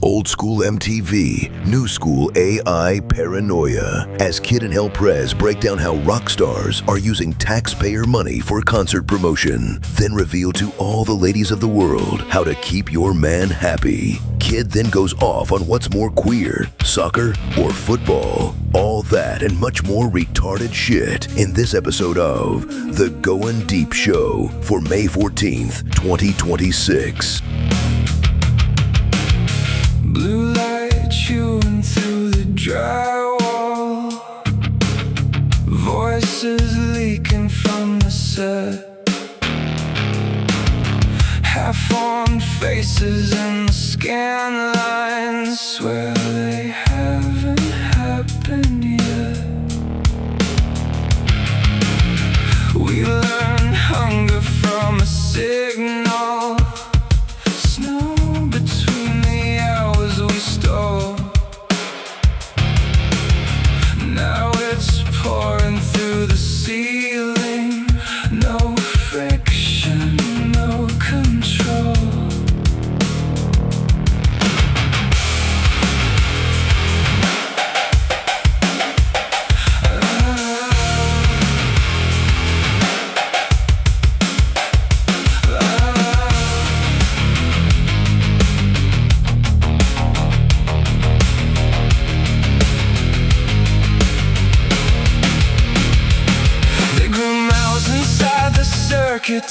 Old school MTV, new school AI paranoia. As Kid and Hell Prez break down how rock stars are using taxpayer money for concert promotion, then reveal to all the ladies of the world how to keep your man happy. Kid then goes off on what's more queer, soccer or football. All that and much more retarded shit in this episode of The Goin Deep Show for May 14th, 2026. Blue light chewing through the drywall, voices leaking from the set, half-formed faces in the scan lines, swear they haven't happened yet. We learn hunger from a signal, snow between the hours we stole. Now it's pouring through the ceiling, no friction, no control.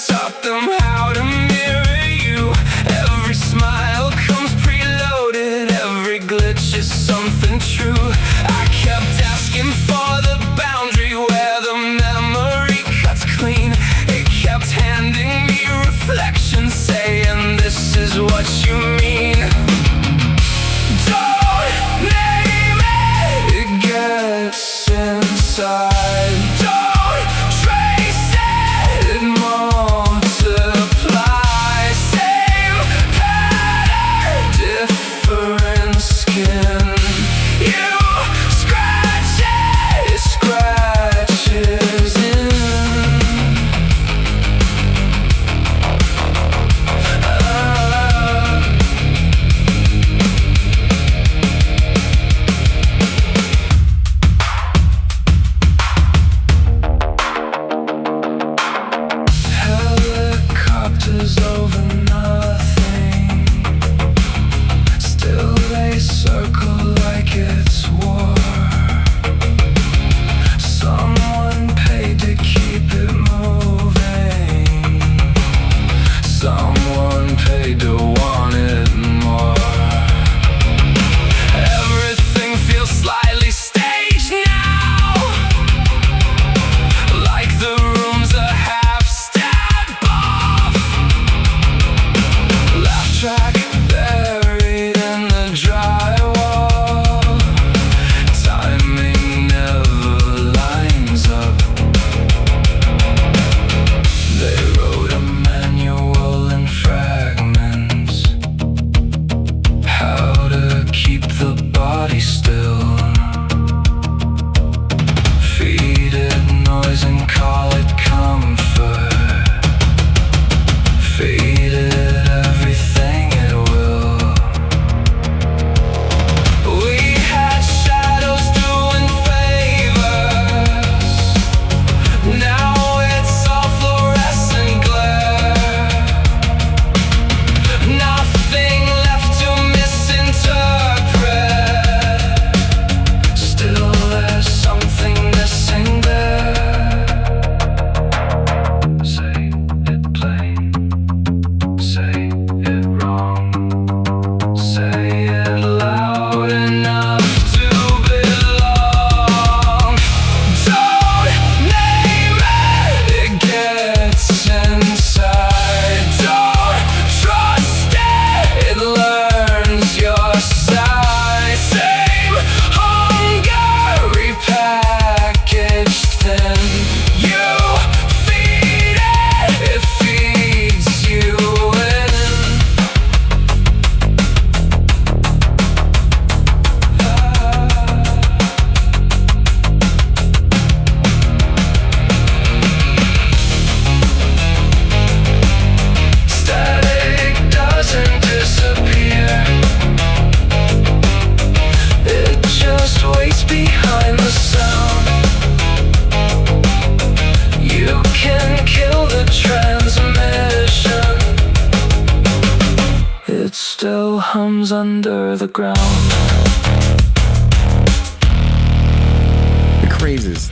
Taught them how to mirror you. Every smile comes preloaded, every glitch is something true. I kept asking for the boundary where the memory cuts clean. It kept handing me reflections saying this is what you mean. Don't name it, it gets inside. it still hums under the ground.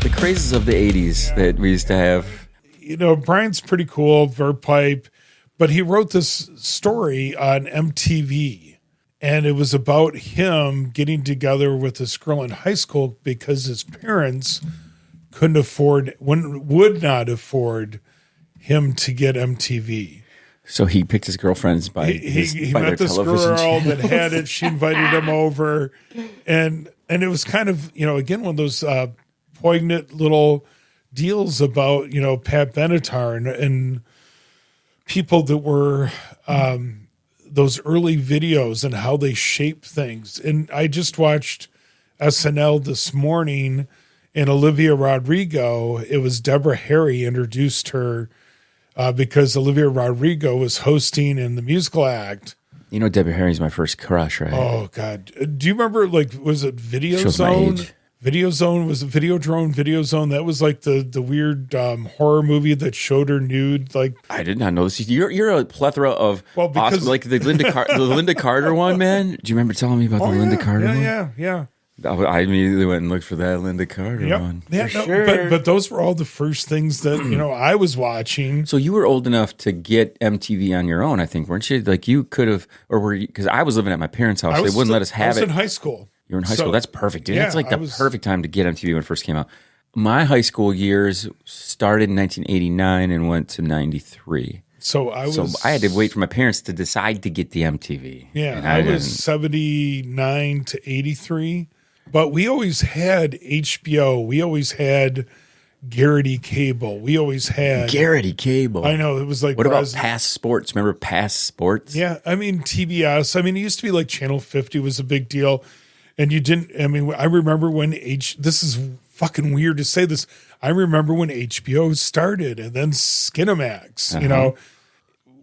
The crazes of the 80s that we used to have. You know, Brian's pretty cool, Verpipe, but he wrote this story on MTV, and it was about him getting together with this girl in high school because his parents would not afford him to get MTV. So he picked his girlfriends by he by met their this television girl that channels. had it. She invited him over, and it was kind of, you know, again, one of those poignant little deals about, you know, Pat Benatar and people that were those early videos and how they shape things. And I just watched SNL this morning, and Olivia Rodrigo, it was Deborah Harry introduced her because Olivia Rodrigo was hosting in the musical act. You know, Debbie Harry's my first crush, right? Oh God. Do you remember, like, was it Video Shows my Zone? age. Video Zone, was it Video Zone? That was like the weird horror movie that showed her nude. Like, I did not know this. You're a plethora of because awesome, like the Linda Carter one, man. Do you remember telling me about the Linda Carter one? Yeah. I immediately went and looked for that Linda Carter one. Yeah, For no, sure. but those were all the first things that, you know, I was watching. So you were old enough to get MTV on your own, I think, weren't you? Like you could have, or were you? Because I was living at my parents' house. They wouldn't let us have I was it. in high school. You were in high So, school. That's perfect, dude. yeah, That's like the I was- perfect time to get MTV when it first came out. My high school years started in 1989 and went to 93. So I I had to wait for my parents to decide to get the MTV. Yeah, And I didn't. was 79 to 83. But we always had HBO. We always had Garrity Cable. We always had Garrity Cable. I know, it was like What about Res- Pass Sports? Remember Pass Sports? Yeah, I mean TBS. I mean, it used to be like Channel 50 was a big deal, and you didn't. I mean, I remember when This is fucking weird to say this. I remember when HBO started, and then Skinamax. You know,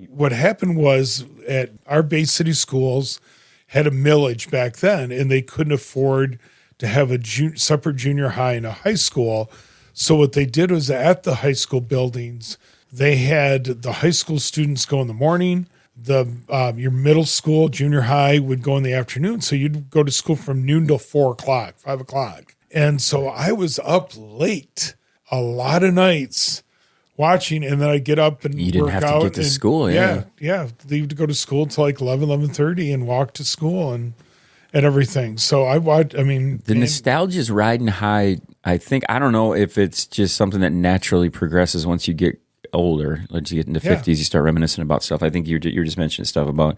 what happened was at our Bay City schools had a millage back then, and they couldn't afford to have a separate junior high and a high school. So what they did was at the high school buildings, they had the high school students go in the morning. Your middle school, junior high would go in the afternoon. So you'd go to school from noon till 4 o'clock, 5 o'clock. And so I was up late a lot of nights watching, and then I'd get up and You didn't work have to out get to and- school, yeah. Leave to go to school till like 11:30 and walk to school and everything. So I watched, I mean. The nostalgia's riding high. I think, I don't know if it's just something that naturally progresses once you get older. Once you get into 50s, you start reminiscing about stuff. I think you're just mentioning stuff about,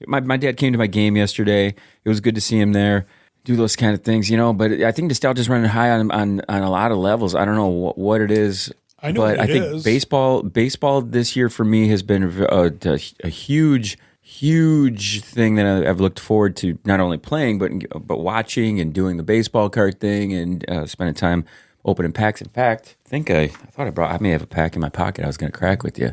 my dad came to my game yesterday. It was good to see him there, do those kind of things, you know, but I think nostalgia's running high on a lot of levels. I don't know what it is. I know but what I it think is. baseball this year for me has been a huge thing that I've looked forward to, not only playing but watching and doing the baseball card thing and spending time opening packs. In fact, I thought I may have a pack in my pocket I was going to crack with you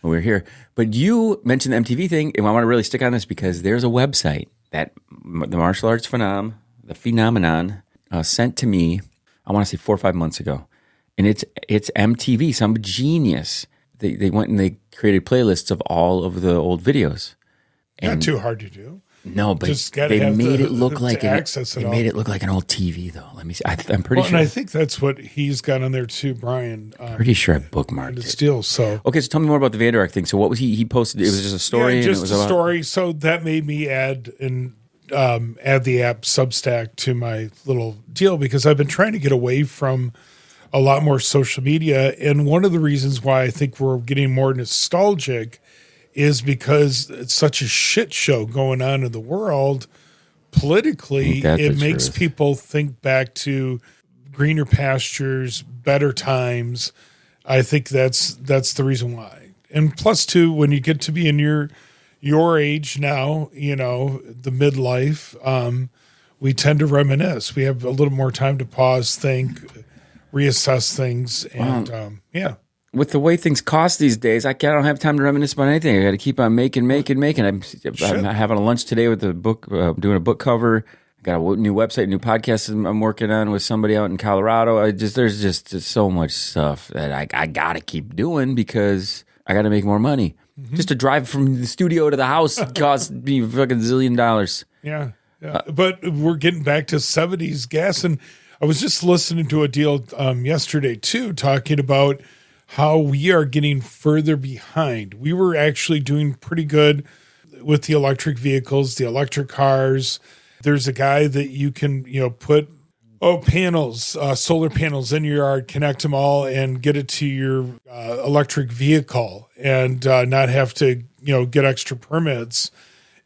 when we were here. But you mentioned the MTV thing, and I want to really stick on this because there's a website that the martial arts phenomenon sent to me, I want to say 4 or 5 months ago. And it's MTV, some genius. They went and they created playlists of all of the old videos. Not too hard to do. No, but Just gotta they have made the- it look to like access it they all. made it look like an old TV though. Let me see. I'm pretty Well, sure. and I think that's what he's got on there too, Brian. Pretty sure I bookmarked It's it. still so. Okay, so tell me more about the Van Der Ark thing. So what was he posted? It was just a story. Yeah, and just it was a about, story. So that made me add the app Substack to my little deal because I've been trying to get away from a lot more social media. And one of the reasons why I think we're getting more nostalgic is because it's such a shit show going on in the world politically. That's It the makes truth. people think back to greener pastures, better times. I think that's the reason why. And plus, too, when you get to be in your age now, you know, the midlife, we tend to reminisce. We have a little more time to pause, think, reassess things, and yeah. with the way things cost these days, I don't have time to reminisce about anything. I got to keep on making. I'm having a lunch today with a book, doing a book cover. I got a new website, new podcast I'm working on with somebody out in Colorado. There's just so much stuff that I got to keep doing because I got to make more money. Just to drive from the studio to the house cost me fucking $1 zillion. Yeah. But we're getting back to 70s gas. And I was just listening to a deal yesterday, too, talking about how we are getting further behind. We were actually doing pretty good with the electric vehicles, the electric cars. There's a guy that you can, put panels, solar panels in your yard, connect them all, and get it to your electric vehicle, and not have to, get extra permits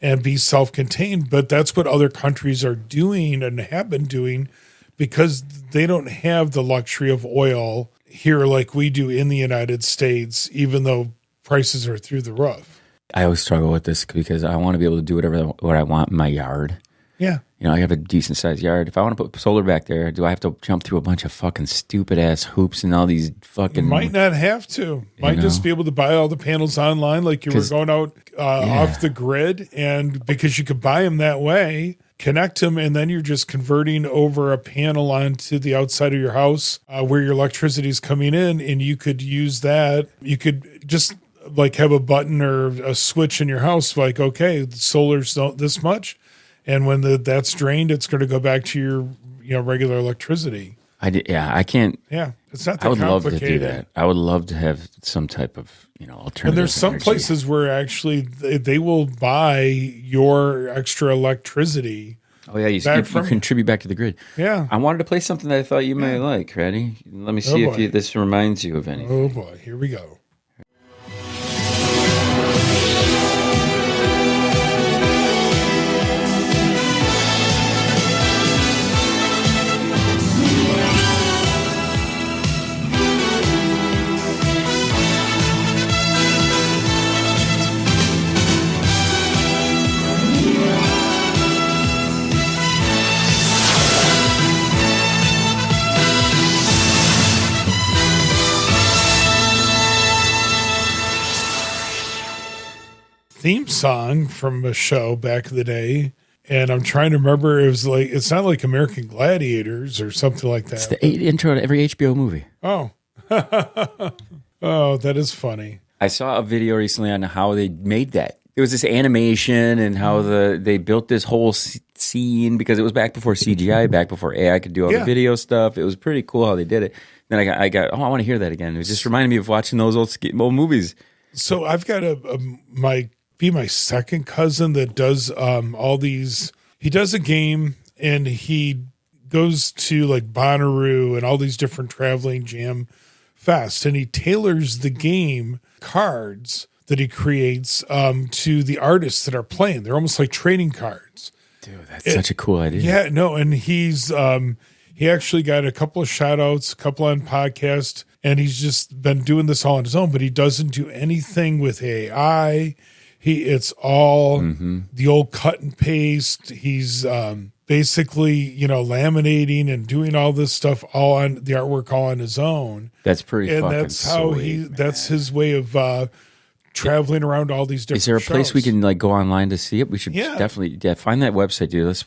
and be self-contained. But that's what other countries are doing and have been doing, because they don't have the luxury of oil here like we do in the United States, even though prices are through the roof. I always struggle with this because I want to be able to do what I want in my yard. Yeah. I have a decent sized yard. If I want to put solar back there, do I have to jump through a bunch of fucking stupid ass hoops and all these fucking... You might not have to. Might just be able to buy all the panels online like you were going out off the grid, and because you could buy them that way, connect them, and then you're just converting over a panel onto the outside of your house where your electricity is coming in, and you could use that. You could just like have a button or a switch in your house, like, okay, the solar's this much, and when that's drained, it's going to go back to your regular electricity. I can't. Yeah, it's not that I would love to complicated. do that. I would love to have some type of alternative. And there's some energy. places where actually they will buy your extra electricity. Oh yeah, you contribute back to the grid. Yeah. I wanted to play something that I thought you might like. Ready? Let me see if this reminds you of anything. Oh boy, here we go. Theme song from a show back in the day, and I'm trying to remember. It's not like American Gladiators or something like that. It's the intro to every HBO movie. Oh, oh, that is funny. I saw a video recently on how they made that. It was this animation and how they built this whole scene, because it was back before CGI, back before AI could do all the video stuff. It was pretty cool how they did it. Then I got I want to hear that again. It just reminded me of watching those old movies. So I've got my second cousin that does all these. He does a game, and he goes to like Bonnaroo and all these different traveling jam fests, and he tailors the game cards that he creates to the artists that are playing. They're almost like trading cards. Dude, that's such a cool idea. Yeah, no, and he's he actually got a couple of shout outs, a couple on podcast, and he's just been doing this all on his own, but he doesn't do anything with AI. It's all the old cut and paste. He's basically, laminating and doing all this stuff, all on the artwork, all on his own. That's pretty and fucking that's how sweet, that's his way of traveling around all these different Is there a place shows. we can like go online to see it? We should definitely find that website, dude. Let's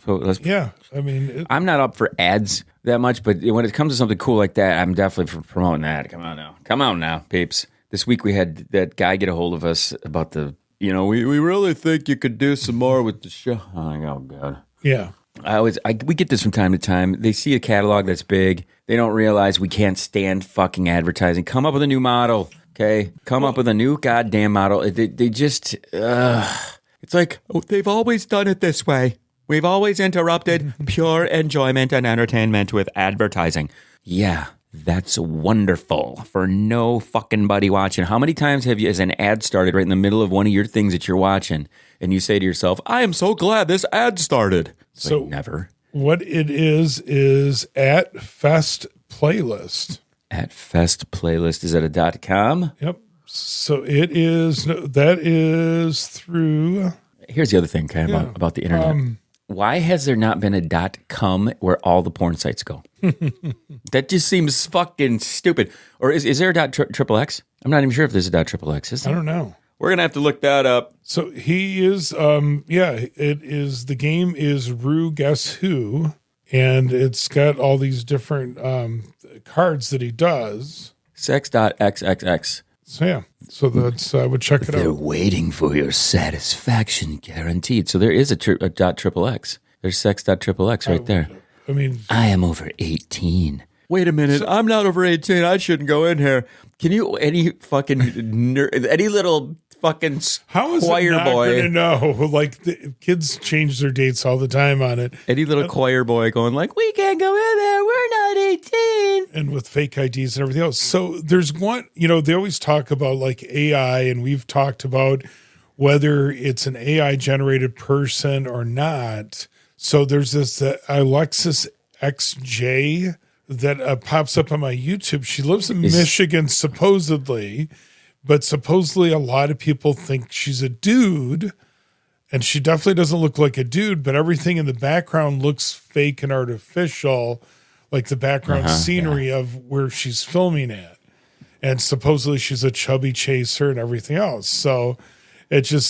I mean, I'm not up for ads that much, but when it comes to something cool like that, I'm definitely for promoting that. Come on now, peeps. This week we had that guy get a hold of us about we really think you could do some more with the show. Oh God. Yeah. We get this from time to time. They see a catalog that's big. They don't realize we can't stand fucking advertising. Come up with a new model, okay? Come up with a new goddamn model. They just, it's like, they've always done it this way. We've always interrupted pure enjoyment and entertainment with advertising. Yeah, that's wonderful for no fucking buddy watching. How many times has an ad started right in the middle of one of your things that you're watching, and you say to yourself, I am so glad this ad started? So like, never. What it is at Fest Playlist. At Fest Playlist. Is that a .com? Yep. So it is, that is through. Here's the other thing, okay, about the internet. Why has there not been a .com where all the porn sites go? That just seems fucking stupid. Or is there a triple X? I'm not even sure if there's a triple X. Is there? I don't know. We're going to have to look that up. So he is, it is, the game is Rue Guess Who, and it's got all these different cards that he does. Sex.xxx. So yeah, so that's I would check it They're out. waiting for your satisfaction guaranteed. So there is a dot triple X. There's sex.xxx right there. I mean, I am over 18. Wait a minute. I'm not over 18. I shouldn't go in here. Can you, any fucking any little fucking how is it choir not boy, going to know? Like the kids change their dates all the time on it, any little choir boy going like, we can't go in there. We're not 18. and with fake IDs and everything else. So there's one, they always talk about like AI, and we've talked about whether it's an AI generated person or not. So there's this Alexis XJ that pops up on my YouTube. She lives in Michigan, supposedly, but supposedly a lot of people think she's a dude, and she definitely doesn't look like a dude, but everything in the background looks fake and artificial, like the background scenery of where she's filming at. And supposedly she's a chubby chaser and everything else. So it's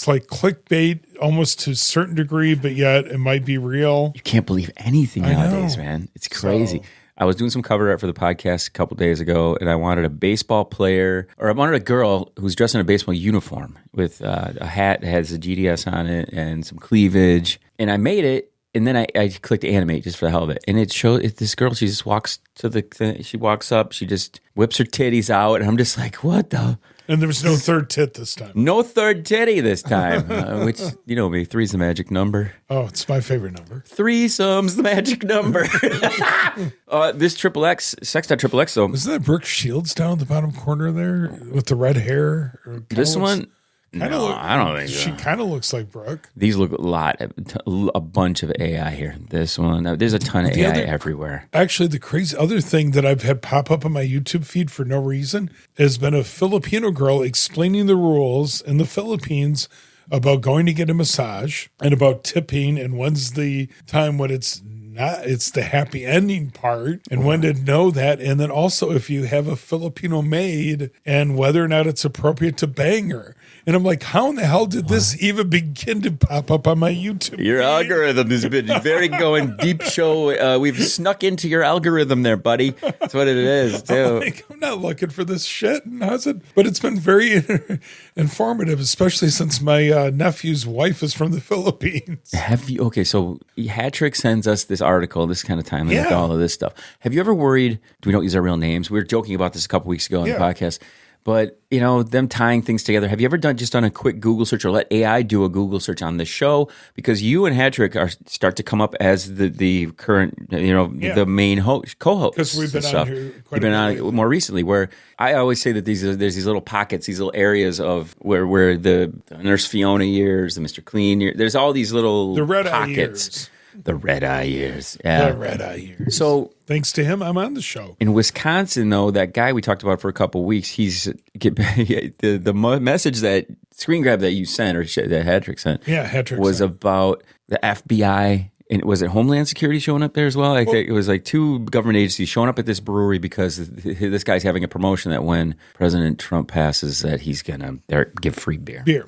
like clickbait almost to a certain degree, but yet it might be real. You can't believe anything nowadays, man. It's crazy. I was doing some cover art for the podcast a couple days ago, and I wanted a baseball player, or I wanted a girl who's dressed in a baseball uniform with a hat that has a GDS on it and some cleavage. And I made it, and then I clicked animate just for the hell of it. And it showed this girl, she just walks to the thing, she walks up, she just whips her titties out, and I'm just like, what the? And there was no third tit this time. No third titty this time, which, you know me, three's the magic number. Oh, it's my favorite number. Threesome's the magic number. This XXX, sex.xxx, though. Isn't that Brooke Shields down in the bottom corner there with the red hair? This one? No, I don't think so. She kind of looks like Brooke. These look a bunch of AI here. This one, there's a ton of AI everywhere. Actually, the crazy other thing that I've had pop up on my YouTube feed for no reason has been a Filipino girl explaining the rules in the Philippines about going to get a massage and about tipping and when's the time when it's not, it's the happy ending part and when to know that. And then also if you have a Filipino maid and whether or not it's appropriate to bang her. And I'm like, how in the hell did this even begin to pop up on my YouTube? Your algorithm has been very going deep show. We've snuck into your algorithm there, buddy. That's what it is, too. I'm not looking for this shit. But it's been very informative, especially since my nephew's wife is from the Philippines. Okay, so Hattrick sends us this article, this kind of time, with all of this stuff. Have you ever worried, we don't use our real names, we were joking about this a couple weeks ago on the podcast, but, them tying things together. Have you ever done a quick Google search or let AI do a Google search on the show? Because you and Hattrick start to come up as the current, the main co-host. Because we've been on here quite You've been on more recently, where I always say that there's these little pockets, these little areas of where the Nurse Fiona years, the Mr. Clean years, there's all these little the red pockets. The red eye years. Yeah. The red eye years. So thanks to him, I'm on the show. In Wisconsin, though, that guy we talked about for a couple of weeks, the message that screen grab that you sent or that Hattrick sent was about the FBI. And was it Homeland Security showing up there as well? I think it was like two government agencies showing up at this brewery because this guy's having a promotion that when President Trump passes that he's going to give free beer.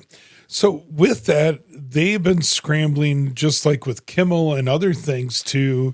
So with that, they've been scrambling, just like with Kimmel and other things, to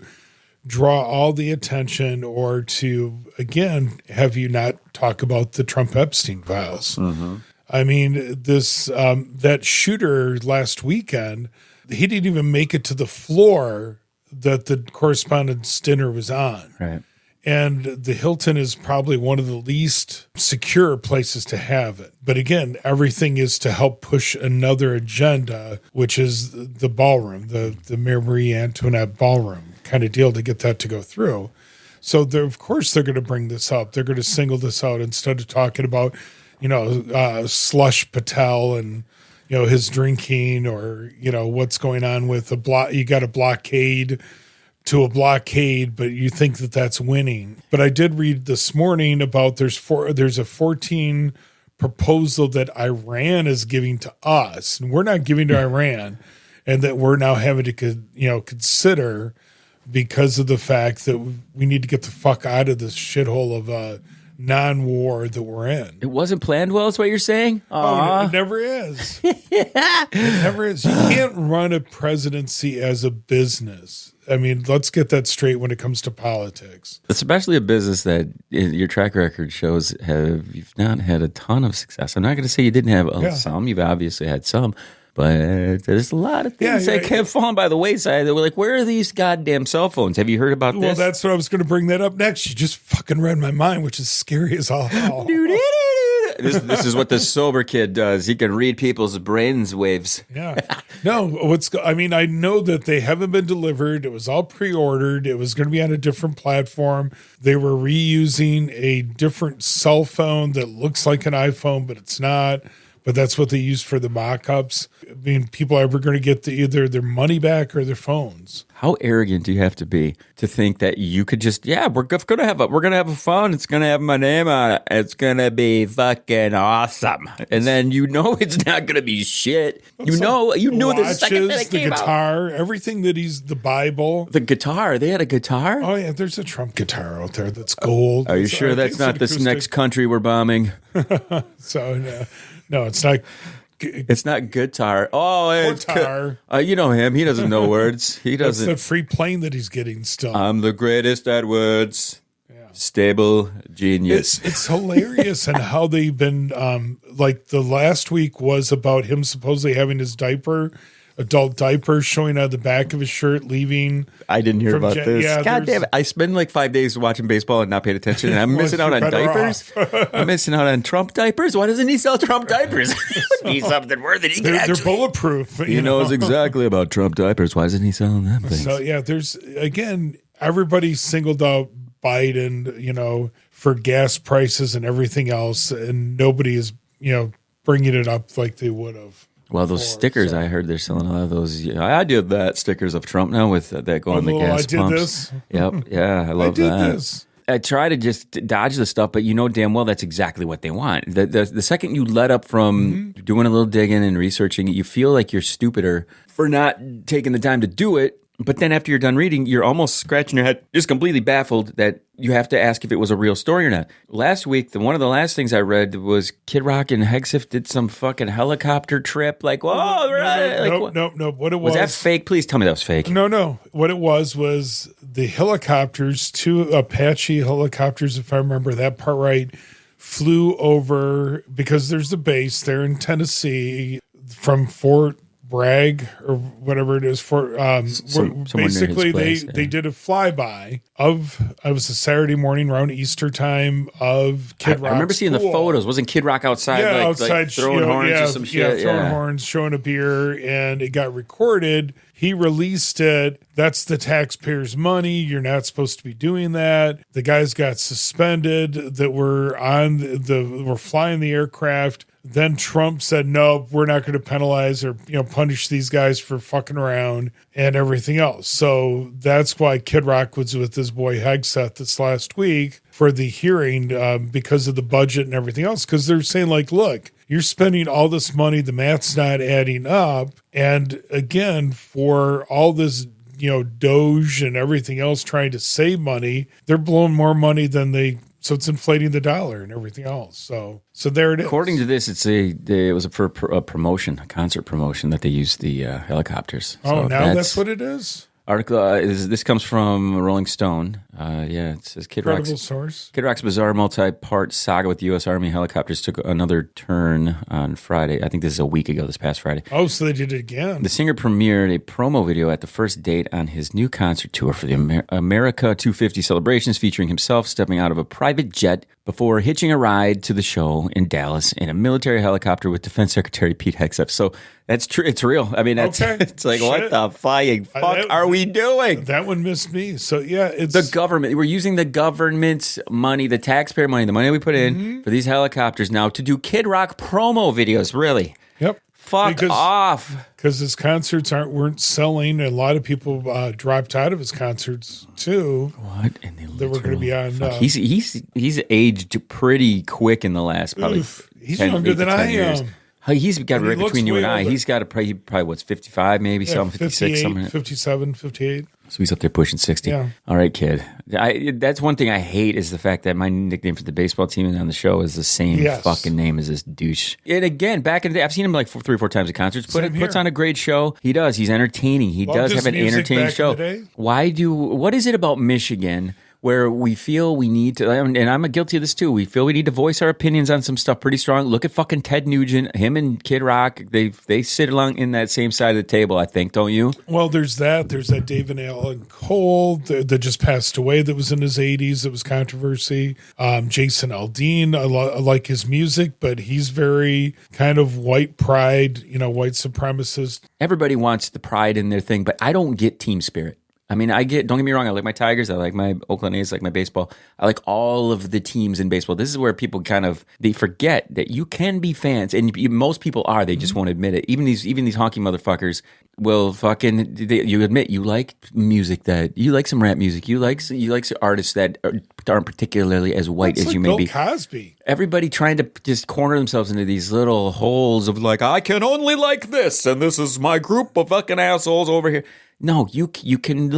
draw all the attention or to, again, have you not talk about the Trump Epstein files. Mm-hmm. I mean, that shooter last weekend, he didn't even make it to the floor that the correspondence dinner was on. Right. And the Hilton is probably one of the least secure places to have it. But again, everything is to help push another agenda, which is the ballroom, the Marie Antoinette ballroom kind of deal to get that to go through. So of course they're going to bring this up. They're going to single this out instead of talking about, Slush Patel and, his drinking or, what's going on with you got a blockade to a blockade, but you think that that's winning. But I did read this morning about there's a 14 proposal that Iran is giving to us, and we're not giving to Iran, and that we're now having to consider because of the fact that we need to get the fuck out of this shithole of non-war that we're in. It wasn't planned well, is what you're saying? Oh, it never is. It never is. You can't run a presidency as a business. I mean, let's get that straight when it comes to politics. Especially a business that your track record shows you've not had a ton of success. I'm not going to say you didn't have some. You've obviously had some. But there's a lot of things that kept falling by the wayside. They were like, where are these goddamn cell phones? Have you heard about this? Well, that's what I was going to bring that up next. You just fucking read my mind, which is scary as all hell. This is what the sober kid does. He can read people's brains waves. Yeah. No, I know that they haven't been delivered. It was all pre-ordered. It was going to be on a different platform. They were reusing a different cell phone that looks like an iPhone, but it's not. But that's what they used for the mock-ups. I mean, people are ever going to get either their money back or their phones. How arrogant do you have to be to think that you could just, we're gonna have a phone. It's gonna have my name on it. It's gonna be fucking awesome. And then it's not gonna be shit. You knew the second that it came out. The guitar, everything that the Bible. The guitar. They had a guitar. Oh yeah, there's a Trump guitar out there that's gold. Are you sure that's not this next country we're bombing? So no, it's not. It's not guitar. Oh, it's guitar. You know him. He doesn't know words. He doesn't. It's the free plane that he's getting still. I'm the greatest at words. Yeah. Stable genius. It's hilarious and how they've been. Like the last week was about him supposedly having his adult diaper showing out the back of his shirt, leaving. I didn't hear about this. Yeah, God damn it. I spend like 5 days watching baseball and not paying attention, and I'm missing out on diapers. I'm missing out on Trump diapers. Why doesn't he sell Trump diapers? It would be something worth it. They're bulletproof. He knows exactly about Trump diapers. Why isn't he selling them things? So, everybody singled out Biden, for gas prices and everything else, and nobody is, bringing it up like they would have. Well, those stickers, I heard they're selling a lot of those. I did that, stickers of Trump now with that go on the gas pumps. I did this. Yep. Yeah, I love that. I did this. I try to just dodge the stuff, but you know damn well that's exactly what they want. The second you let up from doing a little digging and researching, you feel like you're stupider for not taking the time to do it. But then after you're done reading, you're almost scratching your head, just completely baffled that you have to ask if it was a real story or not. Last week, one of the last things I read was Kid Rock and Hegseth did some fucking helicopter trip. Like, whoa, no. What it was that fake? Please tell me that was fake. No. What it was the helicopters, 2 Apache helicopters, if I remember that part right, flew over because there's a base there in Tennessee from Fort Bragg or whatever it is for basically they did a flyby of it was a Saturday morning around Easter time of Kid Rock. I remember seeing the photos. Wasn't Kid Rock outside? Yeah, outside throwing horns or some shit. Yeah, throwing horns, showing a beer, and it got recorded. He released it. That's the taxpayers' money. You're not supposed to be doing that. The guys got suspended that were were flying the aircraft. Then Trump said, no, we're not going to penalize or punish these guys for fucking around and everything else. So that's why Kid Rock was with his boy Hegseth this last week for the hearing because of the budget and everything else. Because they're saying, like, look, you're spending all this money. The math's not adding up. And again, for all this Doge and everything else trying to save money, they're blowing more money than so it's inflating the dollar and everything else. So there it is. According to this, it was for a promotion, a concert promotion that they used the helicopters. Oh, so now that's what it is? Article this comes from Rolling Stone. It says Kid Rock's bizarre multi-part saga with the U.S. Army helicopters took another turn on Friday. I think this is a week ago, this past Friday. Oh, so they did it again. The singer premiered a promo video at the first date on his new concert tour for the America 250 celebrations, featuring himself stepping out of a private jet before hitching a ride to the show in Dallas in a military helicopter with Defense Secretary Pete Hegseth. So that's true. It's real. I mean, it's like, shit. What the flying fuck are we doing? That one missed me. So yeah, it's the government. We're using the government's money, the taxpayer money, the money we put in for these helicopters now to do Kid Rock promo videos. Really? Yep. Fuck off. Because his concerts weren't selling. A lot of people dropped out of his concerts too. What? And they were going to be on. He's aged pretty quick in the last probably. He's younger than I am. He's got And he right looks between you way and I. older. He's got probably what's 55, maybe Yeah, something 56, 58, something. 57, 58. So he's up there pushing 60. Yeah. All right, kid. That's one thing I hate is the fact that my nickname for the baseball team on the show is the same Yes. fucking name as this douche. And again, back in the day, I've seen him like 3 or 4 times at concerts. Same Puts here. on a great show. He does. He's entertaining. He Loved does his have an music entertaining back in show. the day. What is it about Michigan where we feel we need to, and I'm guilty of this too, we feel we need to voice our opinions on some stuff pretty strong. Look at fucking Ted Nugent, him and Kid Rock, they sit along in that same side of the table, I think, don't you? Well, there's that David Allen Cole that just passed away that was in his 80s. It was controversy. Jason Aldean, I like his music, but he's very kind of white pride, white supremacist. Everybody wants the pride in their thing, but I don't get team spirit. I mean, don't get me wrong, I like my Tigers, I like my Oakland A's, I like my baseball. I like all of the teams in baseball. This is where people they forget that you can be fans, and most people are, they just won't admit it. Even these honky motherfuckers will you admit you like music, that you like some rap music, you like some artists that aren't particularly as white That's as like you may Bill be. Cosby. Everybody trying to just corner themselves into these little holes of like, I can only like this, and this is my group of fucking assholes over here. No, you can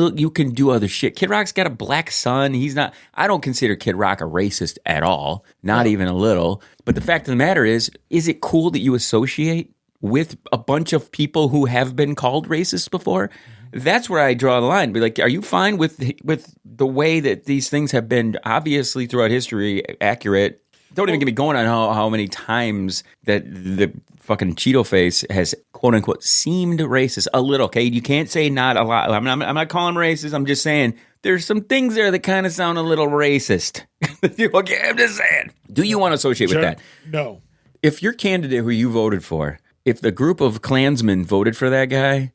do other shit. Kid Rock's got a black son. He's not. I don't consider Kid Rock a racist at all, not even a little. But the fact of the matter is it cool that you associate with a bunch of people who have been called racist before? That's where I draw the line. Be like, are you fine with the way that these things have been obviously throughout history accurate? Don't even get me going on how many times that the fucking Cheeto face has quote unquote seemed racist a little. Okay, you can't say not a lot. I'm not calling him racist. I'm just saying there's some things there that kind of sound a little racist. Okay, I'm just saying. Do you want to associate with that? No. If your candidate who you voted for, if the group of Klansmen voted for that guy,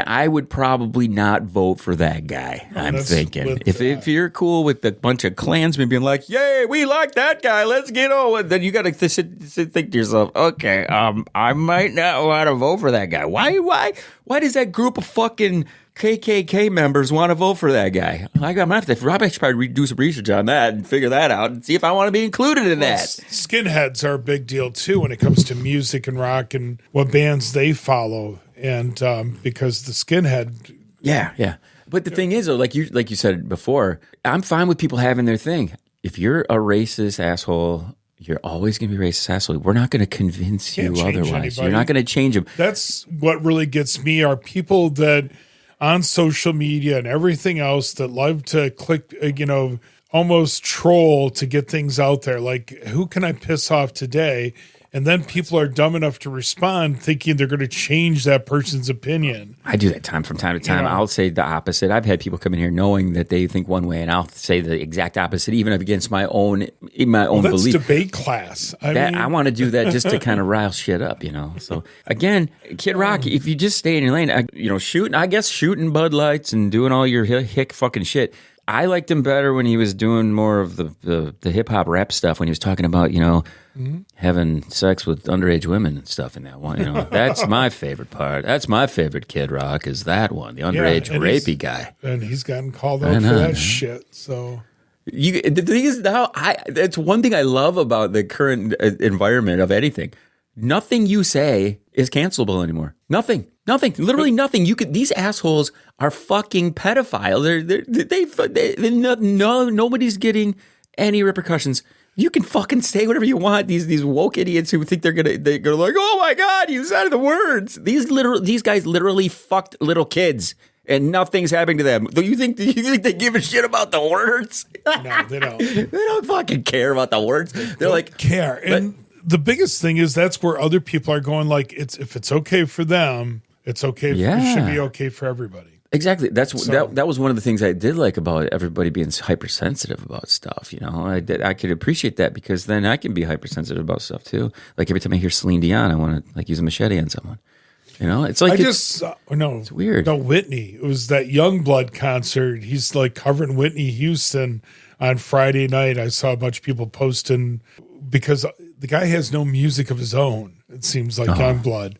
I would probably not vote for that guy. I'm thinking if you're cool with a bunch of Klansmen being like, "Yay, we like that guy, let's get on," then you got to think to yourself, "Okay, I might not want to vote for that guy." Why does that group of fucking KKK members want to vote for that guy? I'm gonna have to probably do some research on that and figure that out and see if I want to be included in that. Skinheads are a big deal too when it comes to music and rock and what bands they follow. And because the skinhead, yeah. But the thing is, though, like you said before, I'm fine with people having their thing. If you're a racist asshole, you're always going to be a racist asshole. We're not going to convince you otherwise. Anybody. You're not going to change them. That's what really gets me are people that on social media and everything else that love to click, almost troll to get things out there. Like, who can I piss off today? And then people are dumb enough to respond thinking they're going to change that person's opinion. I do that from time to time. I'll say the opposite. I've had people come in here knowing that they think one way, and I'll say the exact opposite, even against my own That's belief. debate class. I want to do that just to kind of rile shit up, So again, Kid Rock, if you just stay in your lane, shooting Bud Lights and doing all your hick fucking shit. I liked him better when he was doing more of the hip hop rap stuff, when he was talking about, having sex with underage women and stuff in that one. That's my favorite part. That's my favorite Kid Rock is that one, the underage rapey guy. And he's gotten called out for that shit. So the thing is now, that's one thing I love about the current environment of anything. Nothing you say is cancelable anymore. Nothing. Literally nothing. These assholes are fucking pedophiles. Nobody's getting any repercussions. You can fucking say whatever you want. These woke idiots who think they're gonna like, oh my god, you said the words. These guys literally fucked little kids. And nothing's happening to them. Do you think they give a shit about the words? No, they don't. They don't fucking care about the words. They're like care. And the biggest thing is that's where other people are going. Like, if it's okay for them, it's okay. It should be okay for everybody. Exactly. That was one of the things I did like about everybody being hypersensitive about stuff. I could appreciate that because then I can be hypersensitive about stuff too. Like every time I hear Celine Dion, I want to like use a machete on someone. It's like it's weird. No, Whitney. It was that Youngblood concert. He's like covering Whitney Houston on Friday night. I saw a bunch of people posting because the guy has no music of his own. It seems like Youngblood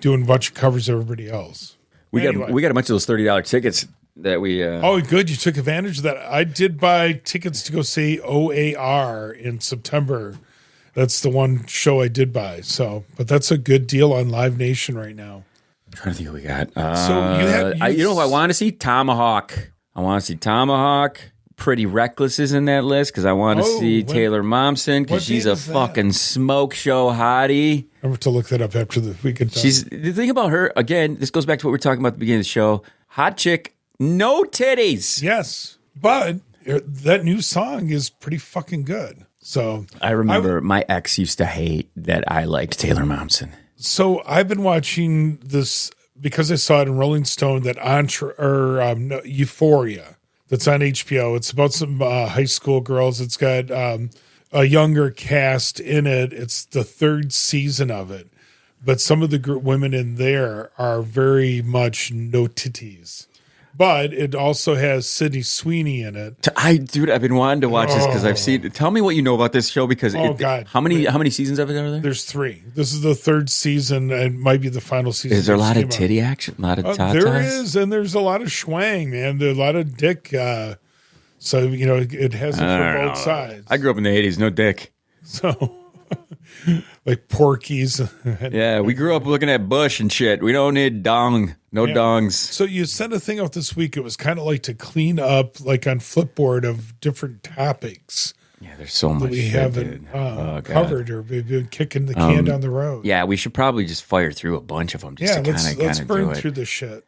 doing a bunch of covers of everybody else. We got a bunch of those $30 tickets that we. Oh, good! You took advantage of that. I did buy tickets to go see OAR in September. That's the one show I did buy. So, but that's a good deal on Live Nation right now. I'm trying to think what we got. You know who I want to see? Tomahawk. I want to see Tomahawk. Pretty Reckless is in that list because I want to see Taylor Momsen because she's a fucking smoke show hottie. I have to look that up after the weekend. The thing about her, again, this goes back to what we were talking about at the beginning of the show. Hot chick, no titties. Yes, but that new song is pretty fucking good. So I remember my ex used to hate that I liked Taylor Momsen. So I've been watching this because I saw it in Rolling Stone that Euphoria that's on HBO. It's about some high school girls. It's got a younger cast in it. It's the third season of it, but some of the women in there are very much no titties. But it also has Sydney Sweeney in it. I've been wanting to watch this because I've seen. Tell me what you know about this show because God, how many seasons of it are there? There's 3. This is the third season and might be the final season. Is there a lot of titty action? A lot of tatas? There is, and there's a lot of schwang, man. There's a lot of dick. So it has it for both sides. I grew up in the '80s, no dick. So. Like Porky's. Yeah, we grew up looking at bush and shit. We don't need dongs. So you sent a thing out this week. It was kind of like to clean up, like on Flipboard, of different topics. Yeah, there's so much that we haven't covered or we've been kicking the can down the road. Yeah, we should probably just fire through a bunch of them. Let's burn through this shit.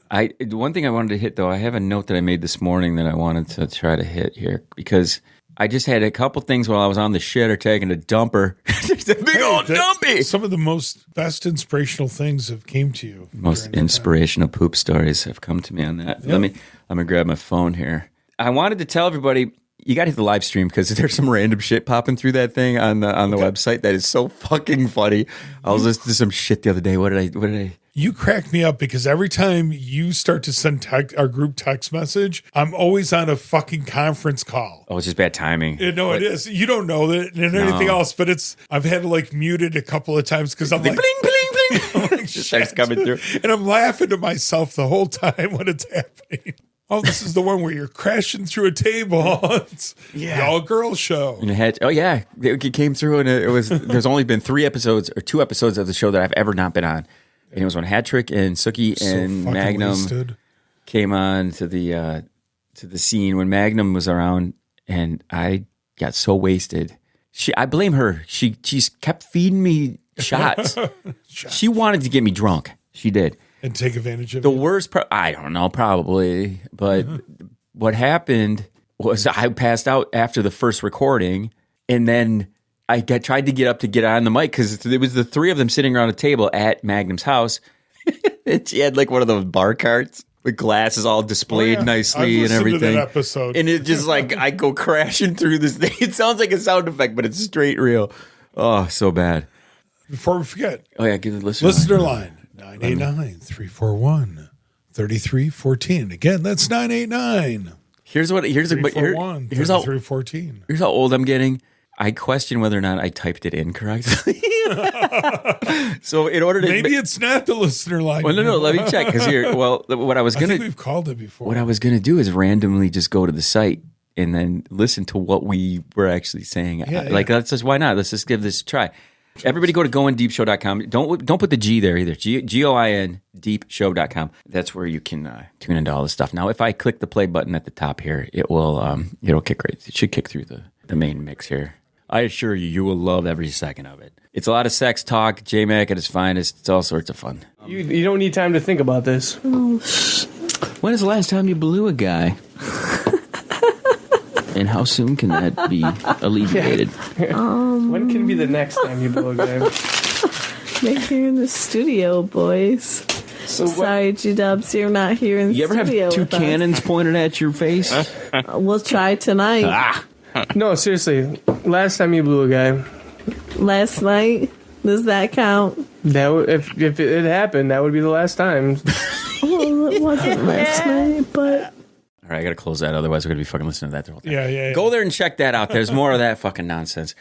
One thing I wanted to hit, though, I have a note that I made this morning that I wanted to try to hit here because I just had a couple things while I was on the shitter taking a dumper. Just a big old dumpy. Some of the best inspirational things have came to you. Most inspirational poop stories have come to me on that. Yep. Let me grab my phone here. I wanted to tell everybody, you got to hit the live stream because there's some random shit popping through that thing on the website that is so fucking funny. I was listening to some shit the other day. What did I? You crack me up because every time you start to send our group text message, I'm always on a fucking conference call. Oh, it's just bad timing. It is. You don't know that and anything else, but I've had to like mute it a couple of times because I'm like, bling, bling, bling. Like, just starts coming through. And I'm laughing to myself the whole time when it's happening. Oh, this is the one where you're crashing through a table. It's the all-girl show. It came through, and there's only been 2 episodes of the show that I've ever not been on. And it was when Hattrick and Sookie and Magnum came on to the scene when Magnum was around, and I got so wasted. I blame her. She kept feeding me shots. She wanted to get me drunk. She did. And take advantage of the worst part. I don't know, probably. But what happened was I passed out after the first recording, and then I tried to get up to get on the mic because it was the 3 of them sitting around a table at Magnum's house. And she had like one of those bar carts with glasses all displayed nicely and everything. To that episode. And it just like I go crashing through this thing. It sounds like a sound effect, but it's straight real. Oh, so bad. Before we forget. Oh, yeah, give the listener line. 989-341-3314. Again, that's 989. Here's how old I'm getting. I question whether or not I typed it in correctly. So in order to maybe it's not the listener line. Well, no. Let me check because I think we've called it before. What I was gonna do is randomly just go to the site and then listen to what we were actually saying. Let's just why not? Let's just give this a try. Everybody go to goindeepshow.com. Don't put the G there either. Goin deepshow.com. That's where you can tune into all this stuff. Now, if I click the play button at the top here, it will it'll kick right. It should kick through the main mix here. I assure you will love every second of it. It's a lot of sex talk, J-Mac at his finest. It's all sorts of fun. You don't need time to think about this. When is the last time you blew a guy? And how soon can that be alleviated? When can be the next time you blow a guy? They're here in the studio, boys. Sorry, G-Dubs, you're not here in the studio. You ever have 2 cannons pointed at your face? We'll try tonight. No, seriously. Last time you blew a guy. Last night? Does that count? If it happened, that would be the last time. Well, it wasn't last night, but... All right, I got to close that. Otherwise, we're going to be fucking listening to that the whole time. Yeah. Go there and check that out. There's more of that fucking nonsense.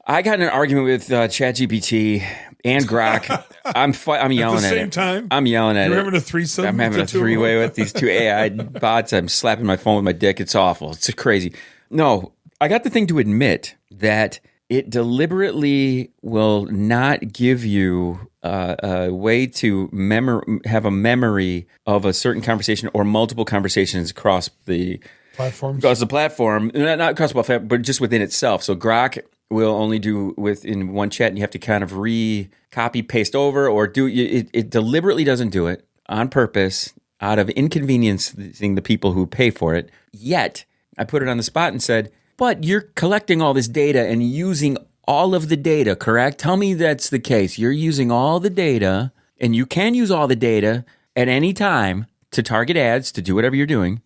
I got in an argument with ChatGPT and Grok. I'm yelling at it. At the same time? I'm yelling at it. You're having a threesome? I'm having a three-way with these 2 AI bots. I'm slapping my phone with my dick. It's awful. It's crazy. No, I got the thing to admit that it deliberately will not give you a way to have a memory of a certain conversation or multiple conversations across the Platforms. Across the platform, not across the platform, but just within itself. So Grok will only do within one chat, and you have to kind of copy paste over or do it deliberately doesn't do it on purpose out of inconveniencing the people who pay for it. Yet I put it on the spot and said, but you're collecting all this data and using all of the data, correct? Tell me that's the case. You're using all the data, and you can use all the data at any time to target ads, to do whatever you're doing.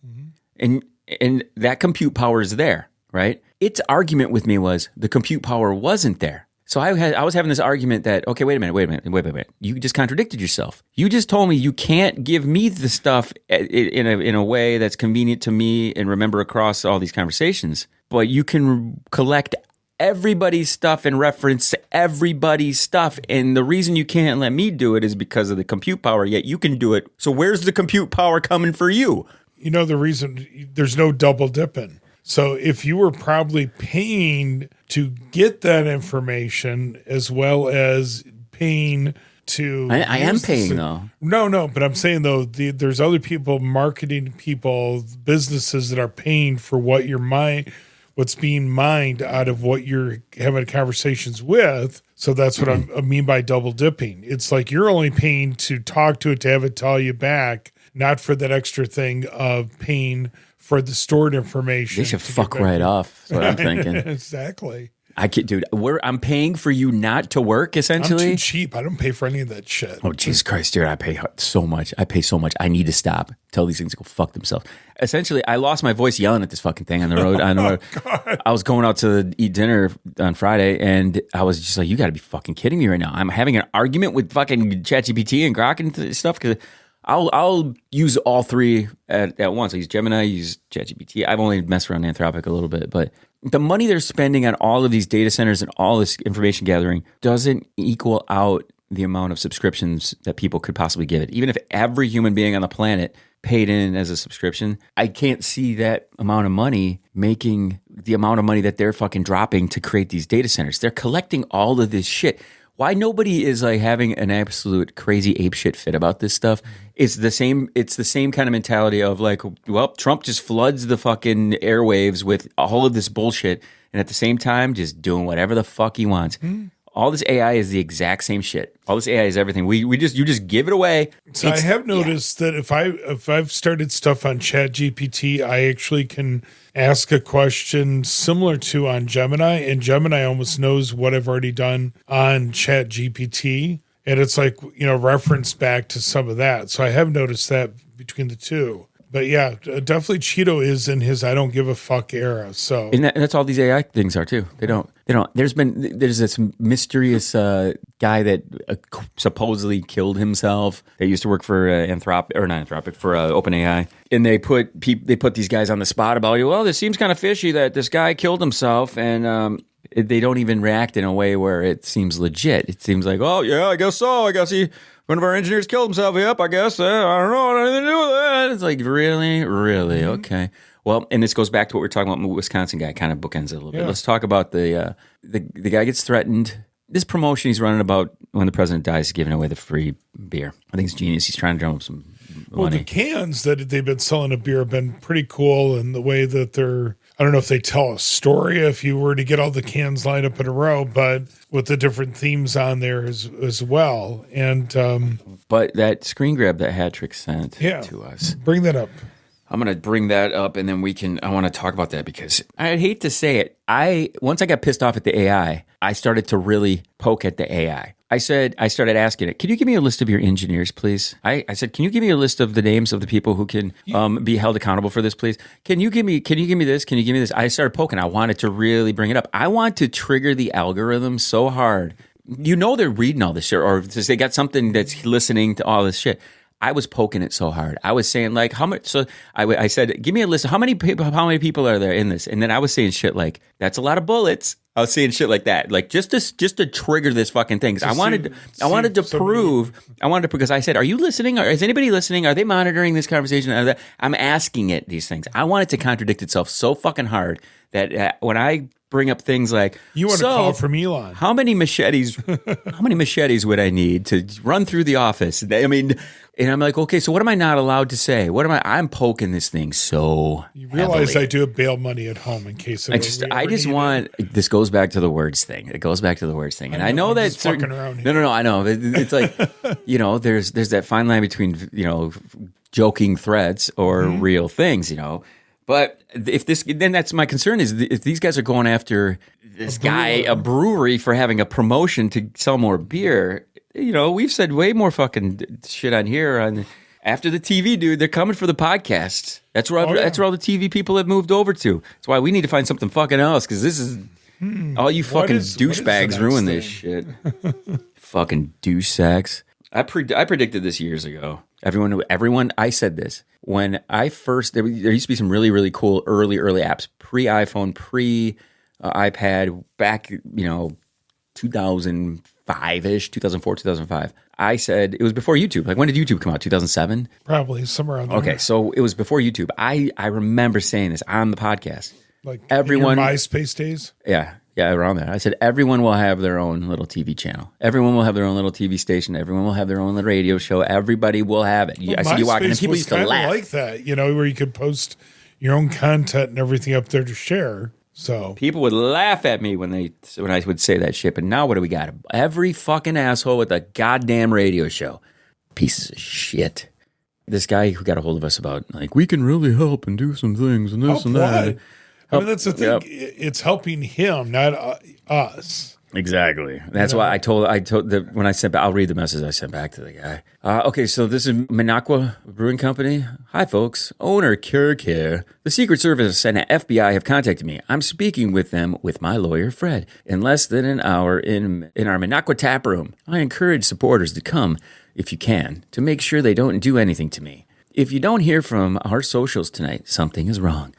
And that compute power is there, right? Its argument with me was the compute power wasn't there. So I was having this argument that, okay, wait a minute. You just contradicted yourself. You just told me you can't give me the stuff in a way that's convenient to me and remember across all these conversations, but you can collect everybody's stuff and reference everybody's stuff. And the reason you can't let me do it is because of the compute power, yet you can do it. So where's the compute power coming for you? You know, the reason there's no double dipping. So if you were probably paying to get that information as well as paying to... I am paying, though. No, but I'm saying, though, there's other people, marketing people, businesses that are paying for what's being mined out of what you're having conversations with. So that's what I mean by double dipping. It's like you're only paying to talk to it, to have it tell you back, not for that extra thing of paying for the stored information. They should fuck right off. That's what I'm thinking. Exactly. I can't, dude. I'm paying for you not to work, essentially. I'm too cheap. I don't pay for any of that shit. Oh, Jesus Christ, dude. I pay so much. I need to stop. Tell these things to go fuck themselves. Essentially, I lost my voice yelling at this fucking thing on the road. I was going out to eat dinner on Friday, and I was just like, you got to be fucking kidding me right now. I'm having an argument with fucking ChatGPT and Grok and stuff because I'll use all three at once. I use Gemini, I use ChatGPT. I've only messed around Anthropic a little bit, but the money they're spending on all of these data centers and all this information gathering doesn't equal out the amount of subscriptions that people could possibly give it. Even if every human being on the planet paid in as a subscription, I can't see that amount of money making the amount of money that they're fucking dropping to create these data centers. They're collecting all of this shit. Why nobody is like having an absolute crazy apeshit fit about this stuff? It's the same kind of mentality of like, well, Trump just floods the fucking airwaves with all of this bullshit, and at the same time, just doing whatever the fuck he wants. All this AI is the exact same shit. All this AI is everything. You just give it away. So I have noticed that if I've started stuff on ChatGPT, I actually can ask a question similar to on Gemini, and Gemini almost knows what I've already done on ChatGPT, and it's like, reference back to some of that. So I have noticed that between the two. But yeah, definitely Cheeto is in his I don't give a fuck era. So and that's all these AI things are too. They don't. There's this mysterious guy that supposedly killed himself. They used to work for OpenAI, and they put these guys on the spot about, well, this seems kind of fishy that this guy killed himself, and they don't even react in a way where it seems legit. It seems like, oh yeah, I guess so. I guess one of our engineers killed himself. Yep, I guess. I don't know. Anything to do with that. It's like, really? Okay. Well, and this goes back to what we were talking about. The Wisconsin guy kind of bookends it a little bit. Let's talk about the guy gets threatened. This promotion he's running about when the president dies, giving away the free beer. I think it's genius. He's trying to drum up some money. Well, the cans that they've been selling of beer have been pretty cool, and the way that I don't know if they tell a story if you were to get all the cans lined up in a row, but with the different themes on there as well. And but that screen grab that Hattrick sent to us. Bring that up. I'm going to bring that up, and then I want to talk about that because I hate to say it. Once I got pissed off at the AI, I started to really poke at the AI. I started asking it, can you give me a list of your engineers, please? I said, can you give me a list of the names of the people who can be held accountable for this, please? Can you give me this? Can you give me this? I started poking. I wanted to really bring it up. I want to trigger the algorithm so hard. They're reading all this shit, or they got something that's listening to all this shit. I was poking it so hard. I was saying like, how much? So I said, give me a list of how many people are there in this? And then I was saying shit like, that's a lot of bullets. I was saying shit like that, like just to trigger this fucking thing. I wanted to prove because I said, are you listening? Or is anybody listening? Are they monitoring this conversation? I'm asking it these things. I want it to contradict itself so fucking hard that when I bring up things like, You want a call from Elon. How many machetes would I need to run through the office? I mean, and I'm like, okay, so what am I not allowed to say? I'm poking this thing so You realize heavily. I do have bail money at home in case I just want. This goes back to the words thing. It goes back to the words thing, and I know I'm that just fucking around here. No, I know. It's like there's that fine line between joking threats or real things, But then that's my concern is if these guys are going after this guy, a brewery, for having a promotion to sell more beer. We've said way more fucking shit on here. After the TV dude, they're coming for the podcast. That's where that's where all the TV people have moved over to. That's why we need to find something fucking else because this is all you fucking douchebags ruin this shit. Fucking douche sacks. I predicted this years ago. Everyone. I said this when I first. There used to be some really really cool early apps, pre-iPhone, pre-iPad, back 2005-ish, 2004, 2005. I said it was before YouTube. Like when did YouTube come out? 2007? Probably somewhere around there. Okay, so it was before YouTube. I remember saying this on the podcast. Like everyone, in your MySpace days? Yeah, around there. I said everyone will have their own little TV channel. Everyone will have their own little TV station. Everyone will have their own little radio show. Everybody will have it. I see you walking, and people used to laugh. Like that, where you could post your own content and everything up there to share. So people would laugh at me when I would say that shit. But now what do we got? Every fucking asshole with a goddamn radio show. Pieces of shit. This guy who got a hold of us about like we can really help and do some things and this and that. I mean, that's the thing. Yep. It's helping him, not us. Exactly. That's why I told when I sent back, I'll read the message I sent back to the guy. Okay, so this is Minocqua Brewing Company. Hi, folks. Owner Kirk here. The Secret Service and the FBI have contacted me. I'm speaking with them with my lawyer, Fred, in less than an hour in our Minocqua tap room. I encourage supporters to come, if you can, to make sure they don't do anything to me. If you don't hear from our socials tonight, something is wrong.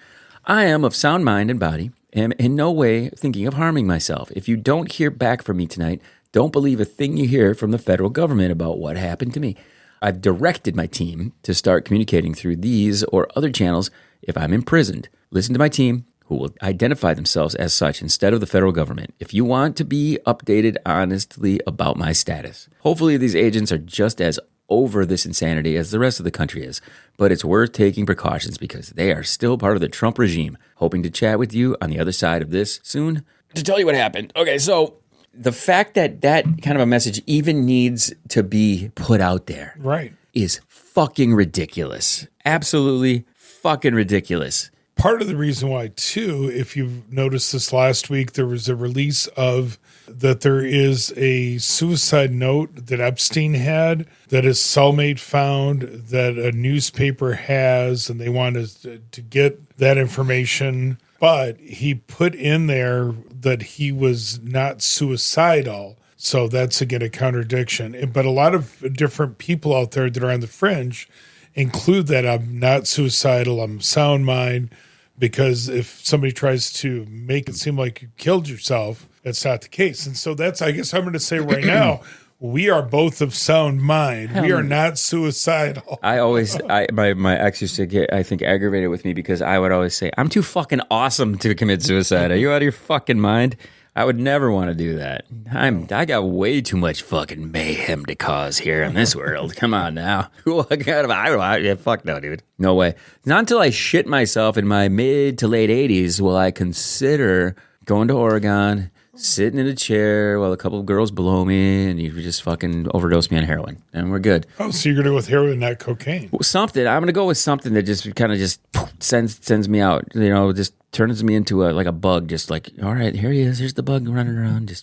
I am of sound mind and body. Am in no way thinking of harming myself. If you don't hear back from me tonight, don't believe a thing you hear from the federal government about what happened to me. I've directed my team to start communicating through these or other channels if I'm imprisoned. Listen to my team, who will identify themselves as such instead of the federal government, if you want to be updated honestly about my status. Hopefully these agents are just as over this insanity as the rest of the country is, but it's worth taking precautions because they are still part of the Trump regime. Hoping to chat with you on the other side of this soon to tell you what happened. Okay, so the fact that kind of a message even needs to be put out there, right, is fucking ridiculous. Absolutely fucking ridiculous. Part of the reason why, too, if you've noticed this last week, there was a release of that there is a suicide note that Epstein had that his cellmate found that a newspaper has, and they wanted to get that information. But he put in there that he was not suicidal. So that's, again, a contradiction. But a lot of different people out there that are on the fringe include that I'm not suicidal, I'm sound mind, because if somebody tries to make it seem like you killed yourself, that's not the case. And so that's, I guess I'm going to say right now, we are both of sound mind. We are not suicidal. My ex used to get, I think, aggravated with me because I would always say, I'm too fucking awesome to commit suicide. Are you out of your fucking mind? I would never want to do that. I got way too much fucking mayhem to cause here in this world. Come on now. Fuck no, dude. No way. Not until I shit myself in my mid to late 80s will I consider going to Oregon, sitting in a chair while a couple of girls below me and you just fucking overdose me on heroin. And we're good. Oh, so you're going to go with heroin, not cocaine. Something. I'm going to go with something that just kind of just sends me out. Just turns me into a bug. Just like, all right, here he is. Here's the bug running around.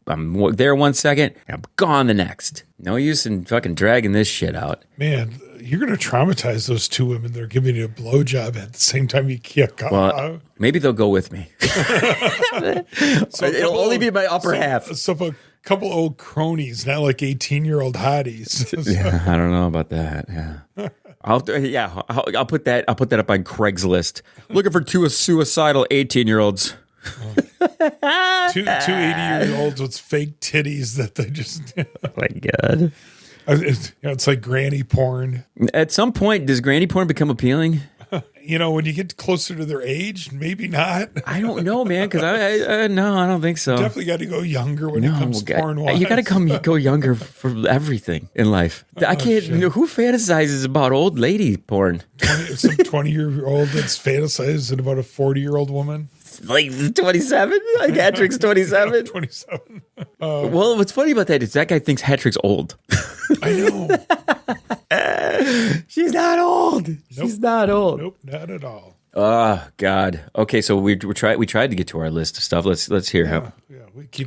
I'm there 1 second and I'm gone the next. No use in fucking dragging this shit out. Man, you're going to traumatize those two women. They're giving you a blowjob at the same time you kick off. Well, maybe they'll go with me. So it'll only be my upper half. So a couple old cronies, not like 18-year-old hotties. Yeah, I don't know about that. Yeah. I'll put that up on Craigslist. Looking for two suicidal 18-year-olds. Two 80-year-olds with fake titties that they just. Oh my God. It's like granny porn. At some point, does granny porn become appealing? when you get closer to their age, maybe not. I don't know, man, because no, I don't think so. Definitely got to go younger when it comes to porn wise. You got to go younger for everything in life. I can't. Who fantasizes about old lady porn? Some 20-year-old that's fantasizing about a 40-year-old woman. Like 27? Like Hattrick's 27? 27. Well, what's funny about that is that guy thinks Hattrick's old. I know. She's not old. Nope. She's not old. Nope, not at all. Oh God. Okay, so we tried to get to our list of stuff. Let's hear how. Yeah,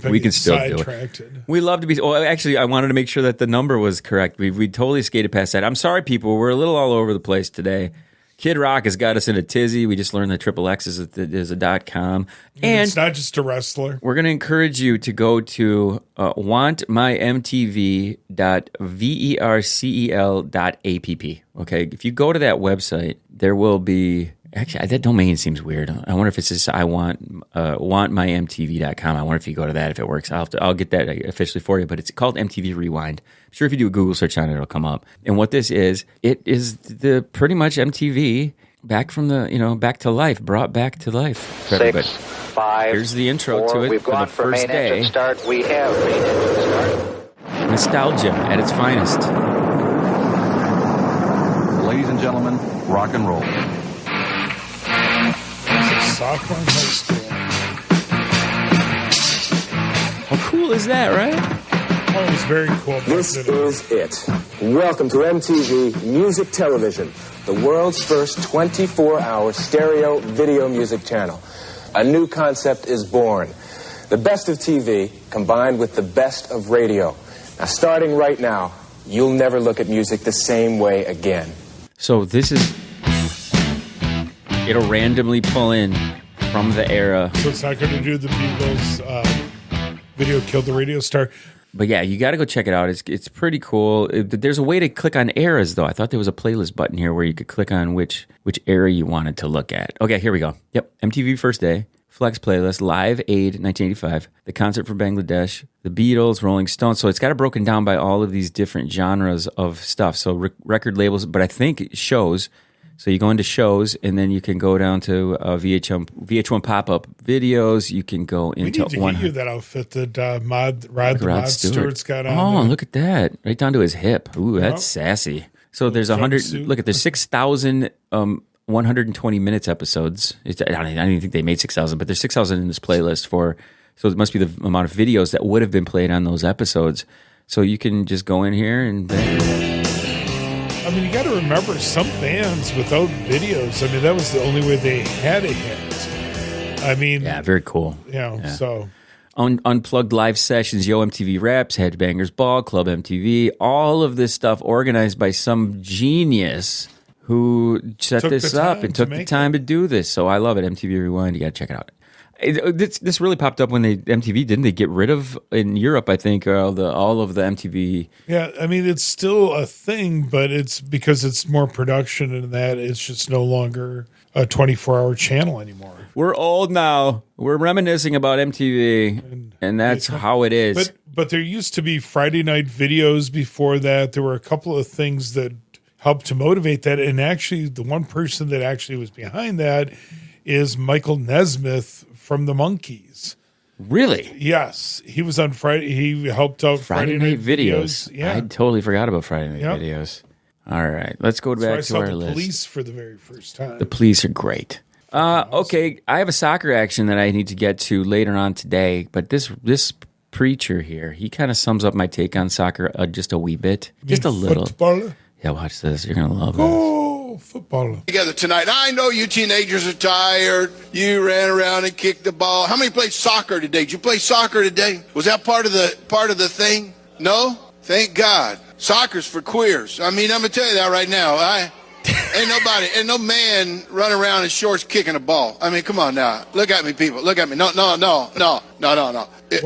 We can still do sidetracked. We love to be. Oh, actually, I wanted to make sure that the number was correct. We totally skated past that. I'm sorry, people. We're a little all over the place today. Kid Rock has got us in a tizzy. We just learned that XXX is a .com. And it's not just a wrestler. We're going to encourage you to go to wantmyMTV.vercel.app. Okay, if you go to that website, there will be. Actually, that domain seems weird. I wonder if it's just wantmymtv.com. I wonder if you go to that, if it works. I'll get that officially for you, but it's called MTV Rewind. I'm sure if you do a Google search on it, it'll come up. And what this is, it is the pretty much MTV back from the, back to life, brought back to life for everybody. 6, 5, Here's the intro 4. to it We've for gone the first main engine day. Start. We have main engine start. Nostalgia at its finest. Ladies and gentlemen, rock and roll. Sophomore in high school. How cool is that, right? Oh, it was very cool. This is it. Welcome to MTV Music Television, the world's first 24-hour stereo video music channel. A new concept is born. The best of TV combined with the best of radio. Now, starting right now, you'll never look at music the same way again. So this is... It'll randomly pull in from the era. So it's not going to do the Beatles video killed the radio star. But yeah, you got to go check it out. It's pretty cool. There's a way to click on eras, though. I thought there was a playlist button here where you could click on which era you wanted to look at. Okay, here we go. Yep, MTV First Day, Flex Playlist, Live Aid 1985, The Concert for Bangladesh, The Beatles, Rolling Stones. So it's got it broken down by all of these different genres of stuff. So record labels, but I think shows. So you go into shows, and then you can go down to VH1 pop-up videos. You can go into we need to get you that outfit that Rod Stewart's got on. Oh, there. look at that! Right down to his hip. Ooh, that's sassy. So there's 100. Look at there's 6,120 minutes episodes. I don't even think they made 6,000, but there's 6,000 in this playlist for. So it must be the amount of videos that would have been played on those episodes. So you can just go in here and. I mean, you got to remember, some bands without videos, I mean, that was the only way they had a hit. I mean... Yeah, very cool. So... Unplugged live sessions, Yo MTV Raps, Headbangers Ball, Club MTV, all of this stuff organized by some genius who set this up and took the time to do this. So I love it. MTV Rewind, you got to check it out. This really popped up when MTV didn't they get rid of in Europe? I think all of the MTV. Yeah, I mean it's still a thing, but it's because it's more production and that it's just no longer a 24-hour channel anymore. We're old now. We're reminiscing about MTV, and that's how it is. But there used to be Friday night videos before that. There were a couple of things that helped to motivate that, and actually the one person that actually was behind that is Michael Nesmith from the Monkees. Really? Yes. He was on Friday. He helped out Friday night videos. Yeah. I totally forgot about Friday night videos. All right. Let's go back to our list. I saw the Police for the very first time. The Police are great. Okay. I have a soccer action that I need to get to later on today, but this preacher here, he kind of sums up my take on soccer just a wee bit. Just a little. Footballer? Yeah, watch this. You're going to love this. Oh, footballer. Together tonight. I know you teenagers are tired. You ran around and kicked the ball. How many played soccer today? Did you play soccer today? Was that part of the thing? No? Thank God. Soccer's for queers. I mean, I'm gonna tell you that right now. Ain't no man running around in shorts kicking a ball. I mean, come on now. Look at me, people. Look at me. No.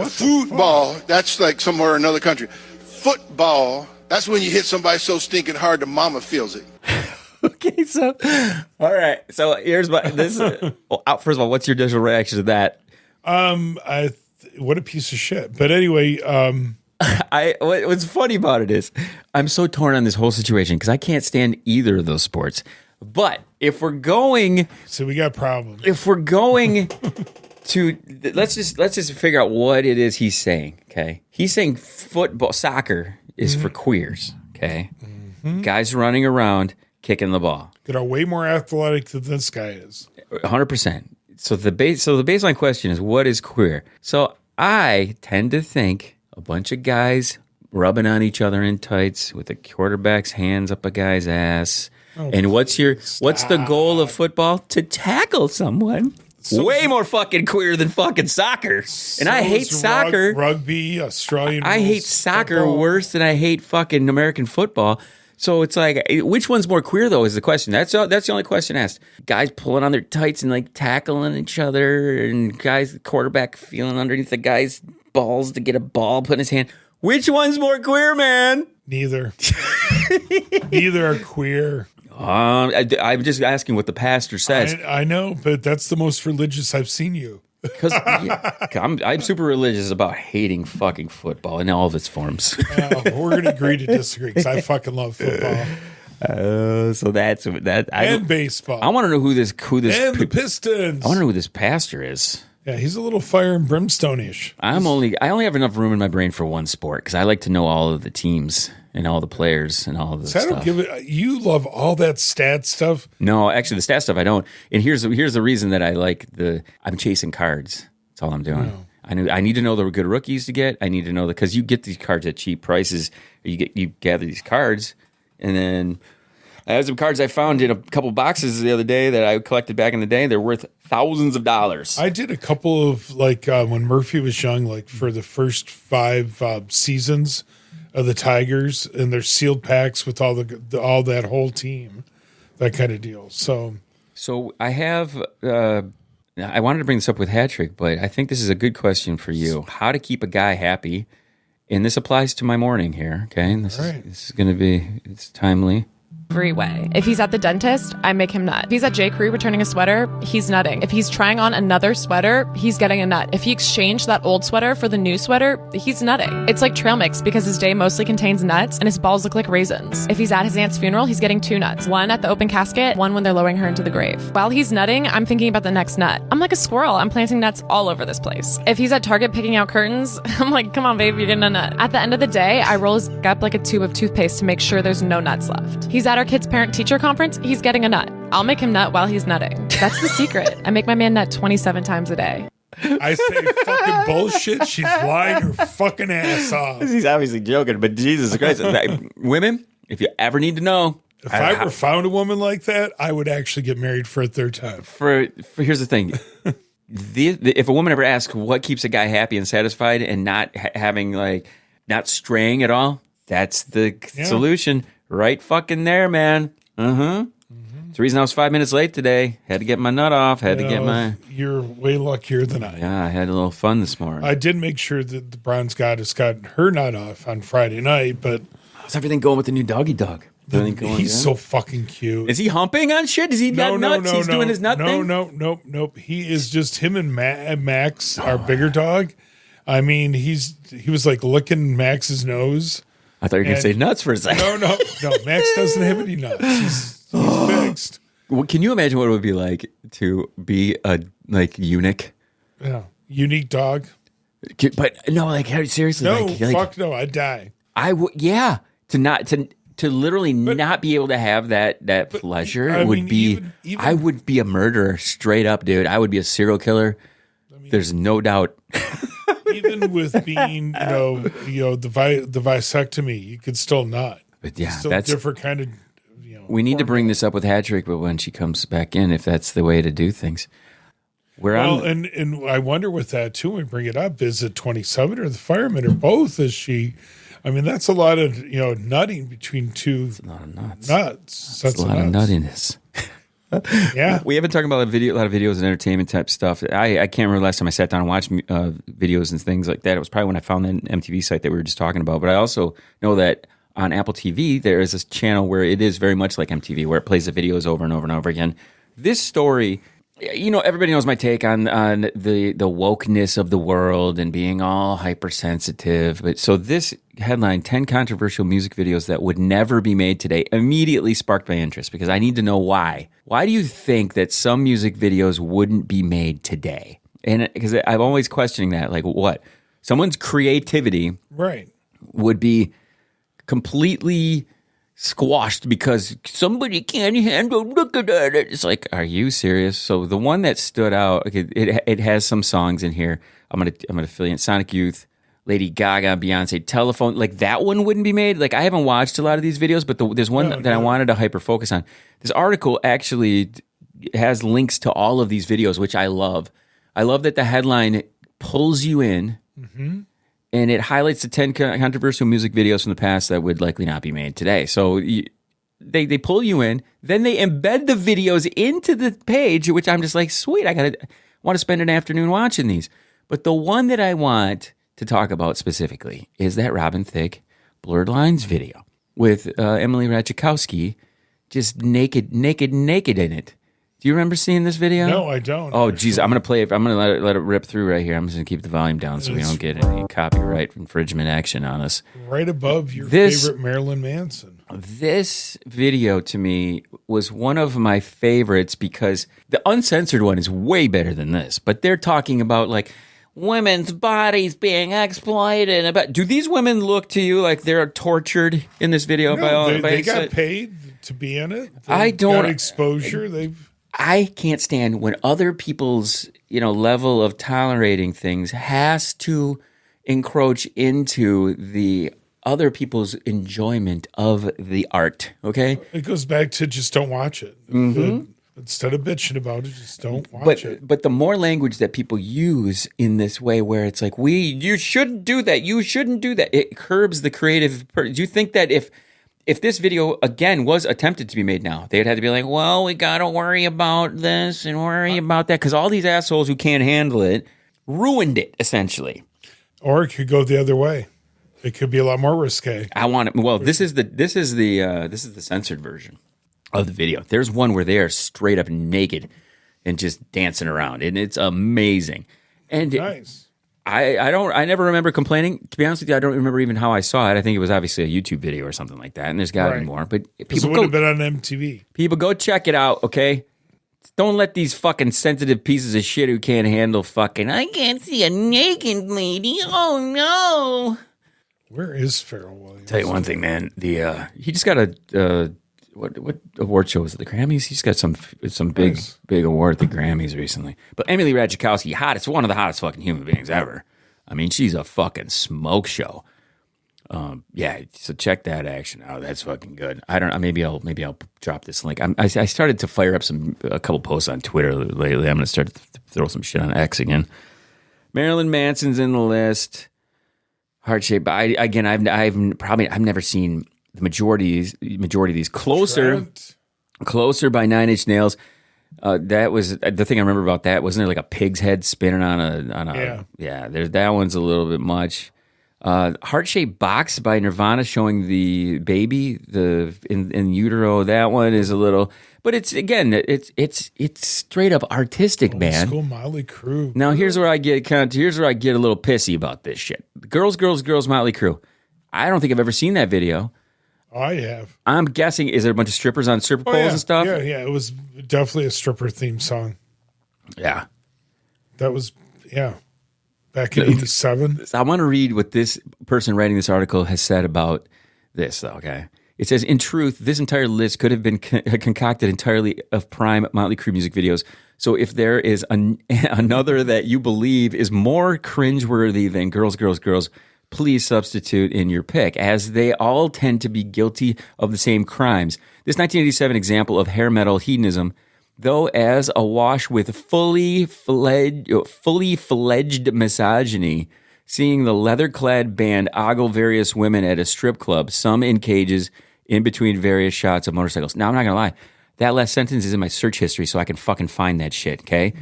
Football, that's like somewhere in another country. Football, that's when you hit somebody so stinking hard the mama feels it. Okay, so all right. So here's first of all, what's your initial reaction to that? What a piece of shit. But anyway, what's funny about it is I'm so torn on this whole situation because I can't stand either of those sports. But if we're going, So we got problems. if we're going to let's just figure out what it is he's saying. Okay, he's saying soccer is for queers. Okay, guys running around kicking the ball That are way more athletic than this guy is. 100%. So the baseline question is, what is queer? So I tend to think a bunch of guys rubbing on each other in tights with the quarterback's hands up a guy's ass. And what's the goal of football? To tackle someone. Way more fucking queer than fucking soccer. And I hate soccer. Rugby, Australian. I hate soccer football. worse than I hate fucking American football. So it's like, which one's more queer though? Is the question. That's the only question asked. Guys pulling on their tights and like tackling each other, and guys, the quarterback feeling underneath the guy's balls to get a ball put in his hand. Which one's more queer, man? Neither. Neither are queer. I'm just asking what the pastor says. I know, but that's the most religious I've seen you. Because I'm super religious about hating fucking football in all of its forms. We're going to agree to disagree because I fucking love football. So that's that. And baseball. I want to know who this and the Pistons. I want to know who this pastor is. Yeah, he's a little fire and brimstone-ish. I only have enough room in my brain for one sport because I like to know all of the teams and all the players and all of the So I stuff. don't give it. You love all that stat stuff. No, actually, the stat stuff I don't. And here's the reason that I like I'm chasing cards. That's all I'm doing. No. I need to know the good rookies to get. I need to know because you get these cards at cheap prices. You gather these cards, and then I have some cards I found in a couple boxes the other day that I collected back in the day. They're worth thousands of dollars. I did a couple of when Murphy was young, like for the first 5 seasons of the Tigers, and their sealed packs with all that whole team, that kind of deal. So I have. I wanted to bring this up with Hat Trick, but I think this is a good question for you. How to keep a guy happy, and this applies to my morning here. Okay, this is going to be timely. Every way. If he's at the dentist, I make him nut. If he's at J. Crew returning a sweater, he's nutting. If he's trying on another sweater, he's getting a nut. If he exchanged that old sweater for the new sweater, he's nutting. It's like trail mix because his day mostly contains nuts and his balls look like raisins. If he's at his aunt's funeral, he's getting 2 nuts. One at the open casket, one when they're lowering her into the grave. While he's nutting, I'm thinking about the next nut. I'm like a squirrel. I'm planting nuts all over this place. If he's at Target picking out curtains, I'm like, come on, babe, you're getting a nut. At the end of the day, I roll his up like a tube of toothpaste to make sure there's no nuts left. He's at our kid's parent-teacher conference, he's getting a nut. I'll make him nut while he's nutting. That's the secret. I make my man nut 27 times a day. I say fucking bullshit. She's lying her fucking ass off. He's obviously joking, but Jesus Christ. Women, if you ever need to know. If I ever found a woman like that, I would actually get married for a 3rd time. Here's the thing. If a woman ever asks what keeps a guy happy and satisfied and not having not straying at all, that's the solution right fucking there, man. It's the reason I was 5 minutes late today. Had to get my nut off. You're way luckier than I am. Yeah, I had a little fun this morning. I did make sure that the Bronze Goddess got her nut off on Friday night, but how's everything going with the new doggy dog? He's so fucking cute. Is he humping on shit? Is he got nuts? He's doing his nut thing? Nope. He is just him and Max, our bigger dog. I mean, he was like licking Max's nose. I thought you were going to say nuts for a second. No. Max doesn't have any nuts. He's fixed. Well, can you imagine what it would be like to be a eunuch? Yeah, unique dog. But no, seriously, no, I'd die. I would, yeah. To literally not be able to have that pleasure I would be. Even, I would be a murderer straight up, dude. I would be a serial killer. There's no doubt. Even with being, the vasectomy, you could still not. But yeah, still that's a different kind of. We need to bring this up with Hadrick, but when she comes back in, if that's the way to do things. And I wonder with that too. When we bring it up, is it 27 or the fireman or both? Is she? I mean, that's a lot of nutting between two. That's a lot of nuts. That's a lot of nuttiness. Yeah, we have been talking about a lot of videos and entertainment type stuff. I can't remember last time I sat down and watched videos and things like that. It was probably when I found that MTV site that we were just talking about. But I also know that on Apple TV there is this channel where it is very much like MTV, where it plays the videos over and over and over again. This story everybody knows my take on the wokeness of the world and being all hypersensitive. But so this headline, 10 controversial music videos that would never be made today, immediately sparked my interest because I need to know why. Why do you think that some music videos wouldn't be made today? And because I'm always questioning that, like what? Someone's creativity would be completely squashed because somebody can't handle look at that. It's like, are you serious? So the one that stood out, okay, it has some songs in here. I'm gonna fill you in. Sonic Youth, Lady Gaga, Beyonce, Telephone. Like that one wouldn't be made. Like I haven't watched a lot of these videos, but there's one that I wanted to hyper focus on. This article actually has links to all of these videos, which I love. I love that the headline pulls you in. Mm-hmm. And it highlights the 10 controversial music videos from the past that would likely not be made today. So they pull you in, then they embed the videos into the page, which I'm just like, sweet, I want to spend an afternoon watching these. But the one that I want to talk about specifically is that Robin Thicke Blurred Lines video with Emily Ratajkowski just naked in it. Do you remember seeing this video? No, I don't. Oh, geez, I'm going to play it. I'm going to let it rip through right here. I'm just going to keep the volume down so we don't get any copyright infringement action on us. Right above your favorite Marilyn Manson. This video to me was one of my favorites because the uncensored one is way better than this. But they're talking about like women's bodies being exploited. Do these women look to you like they're tortured in this video? No, they got paid to be in it. I don't got exposure. I can't stand when other people's, level of tolerating things has to encroach into the other people's enjoyment of the art. Okay, it goes back to just don't watch it. Mm-hmm. Instead of bitching about it, just don't watch it. But the more language that people use in this way, where it's like you shouldn't do that, you shouldn't do that, it curbs the creative. Do you think that if this video, again, was attempted to be made now, they'd have to be like, well, we got to worry about this and worry about that, because all these assholes who can't handle it ruined it, essentially. Or it could go the other way. It could be a lot more risque. This is the censored version of the video. There's one where they are straight up naked and just dancing around, and it's amazing. And nice. I never remember complaining. To be honest with you, I don't remember even how I saw it. I think it was obviously a YouTube video or something like that, and there's got to be more. But people would have been on MTV. People go check it out, okay? Don't let these fucking sensitive pieces of shit who can't handle fucking, I can't see a naked lady. Oh no. Where is Pharrell Williams? Tell you one thing, man. He just got a what award show was it? The Grammys? He's got some big award at the Grammys recently. But Emily Ratajkowski, hottest, one of the hottest fucking human beings ever. I mean, she's a fucking smoke show. So check that action out. That's fucking good. I don't know. Maybe I'll drop this link. I started to fire up a couple posts on Twitter lately. I'm gonna start to throw some shit on X again. Marilyn Manson's in the list. Heart shape. I've never seen the majority of these. Closer by 9 Inch Nails. That was the thing I remember about that. Wasn't there like a pig's head spinning on a yeah? There's that one's a little bit much. Heart Shaped Box by Nirvana showing the baby in utero. That one is a little, but it's straight up artistic, man. School Motley Crue. Now here's where I get a little pissy about this shit. Girls, Motley Crue. I don't think I've ever seen that video. I have. I'm guessing, is there a bunch of strippers on stripper poles and stuff? Yeah. It was definitely a stripper theme song. Yeah. That was, back in 87. I want to read what this person writing this article has said about this, though, okay? It says, in truth, this entire list could have been concocted entirely of prime Motley Crue music videos. So if there is another that you believe is more cringeworthy than Girls, please substitute in your pick, as they all tend to be guilty of the same crimes. This 1987 example of hair metal hedonism, though as awash with fully fledged misogyny, seeing the leather-clad band ogle various women at a strip club, some in cages, in between various shots of motorcycles. Now, I'm not going to lie. That last sentence is in my search history, so I can fucking find that shit, okay?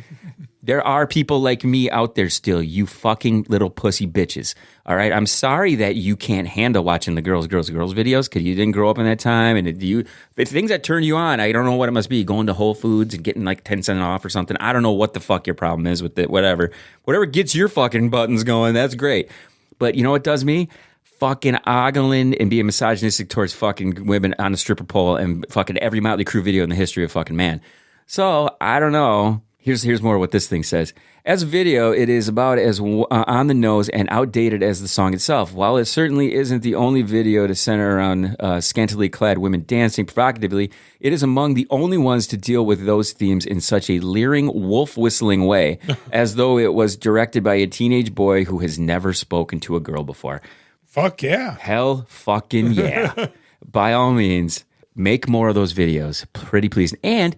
There are people like me out there still, you fucking little pussy bitches. All right? I'm sorry that you can't handle watching the girls videos because you didn't grow up in that time. And if things that turn you on, I don't know what it must be. Going to Whole Foods and getting like 10 cents off or something. I don't know what the fuck your problem is with it. Whatever gets your fucking buttons going, that's great. But you know what does me? Fucking ogling and being misogynistic towards fucking women on a stripper pole and fucking every Motley Crue video in the history of fucking man. So, I don't know. Here's more of what this thing says. As a video, it is about as on the nose and outdated as the song itself. While it certainly isn't the only video to center around scantily clad women dancing provocatively, it is among the only ones to deal with those themes in such a leering, wolf-whistling way, as though it was directed by a teenage boy who has never spoken to a girl before. Fuck yeah. Hell fucking yeah. By all means, make more of those videos. Pretty please. And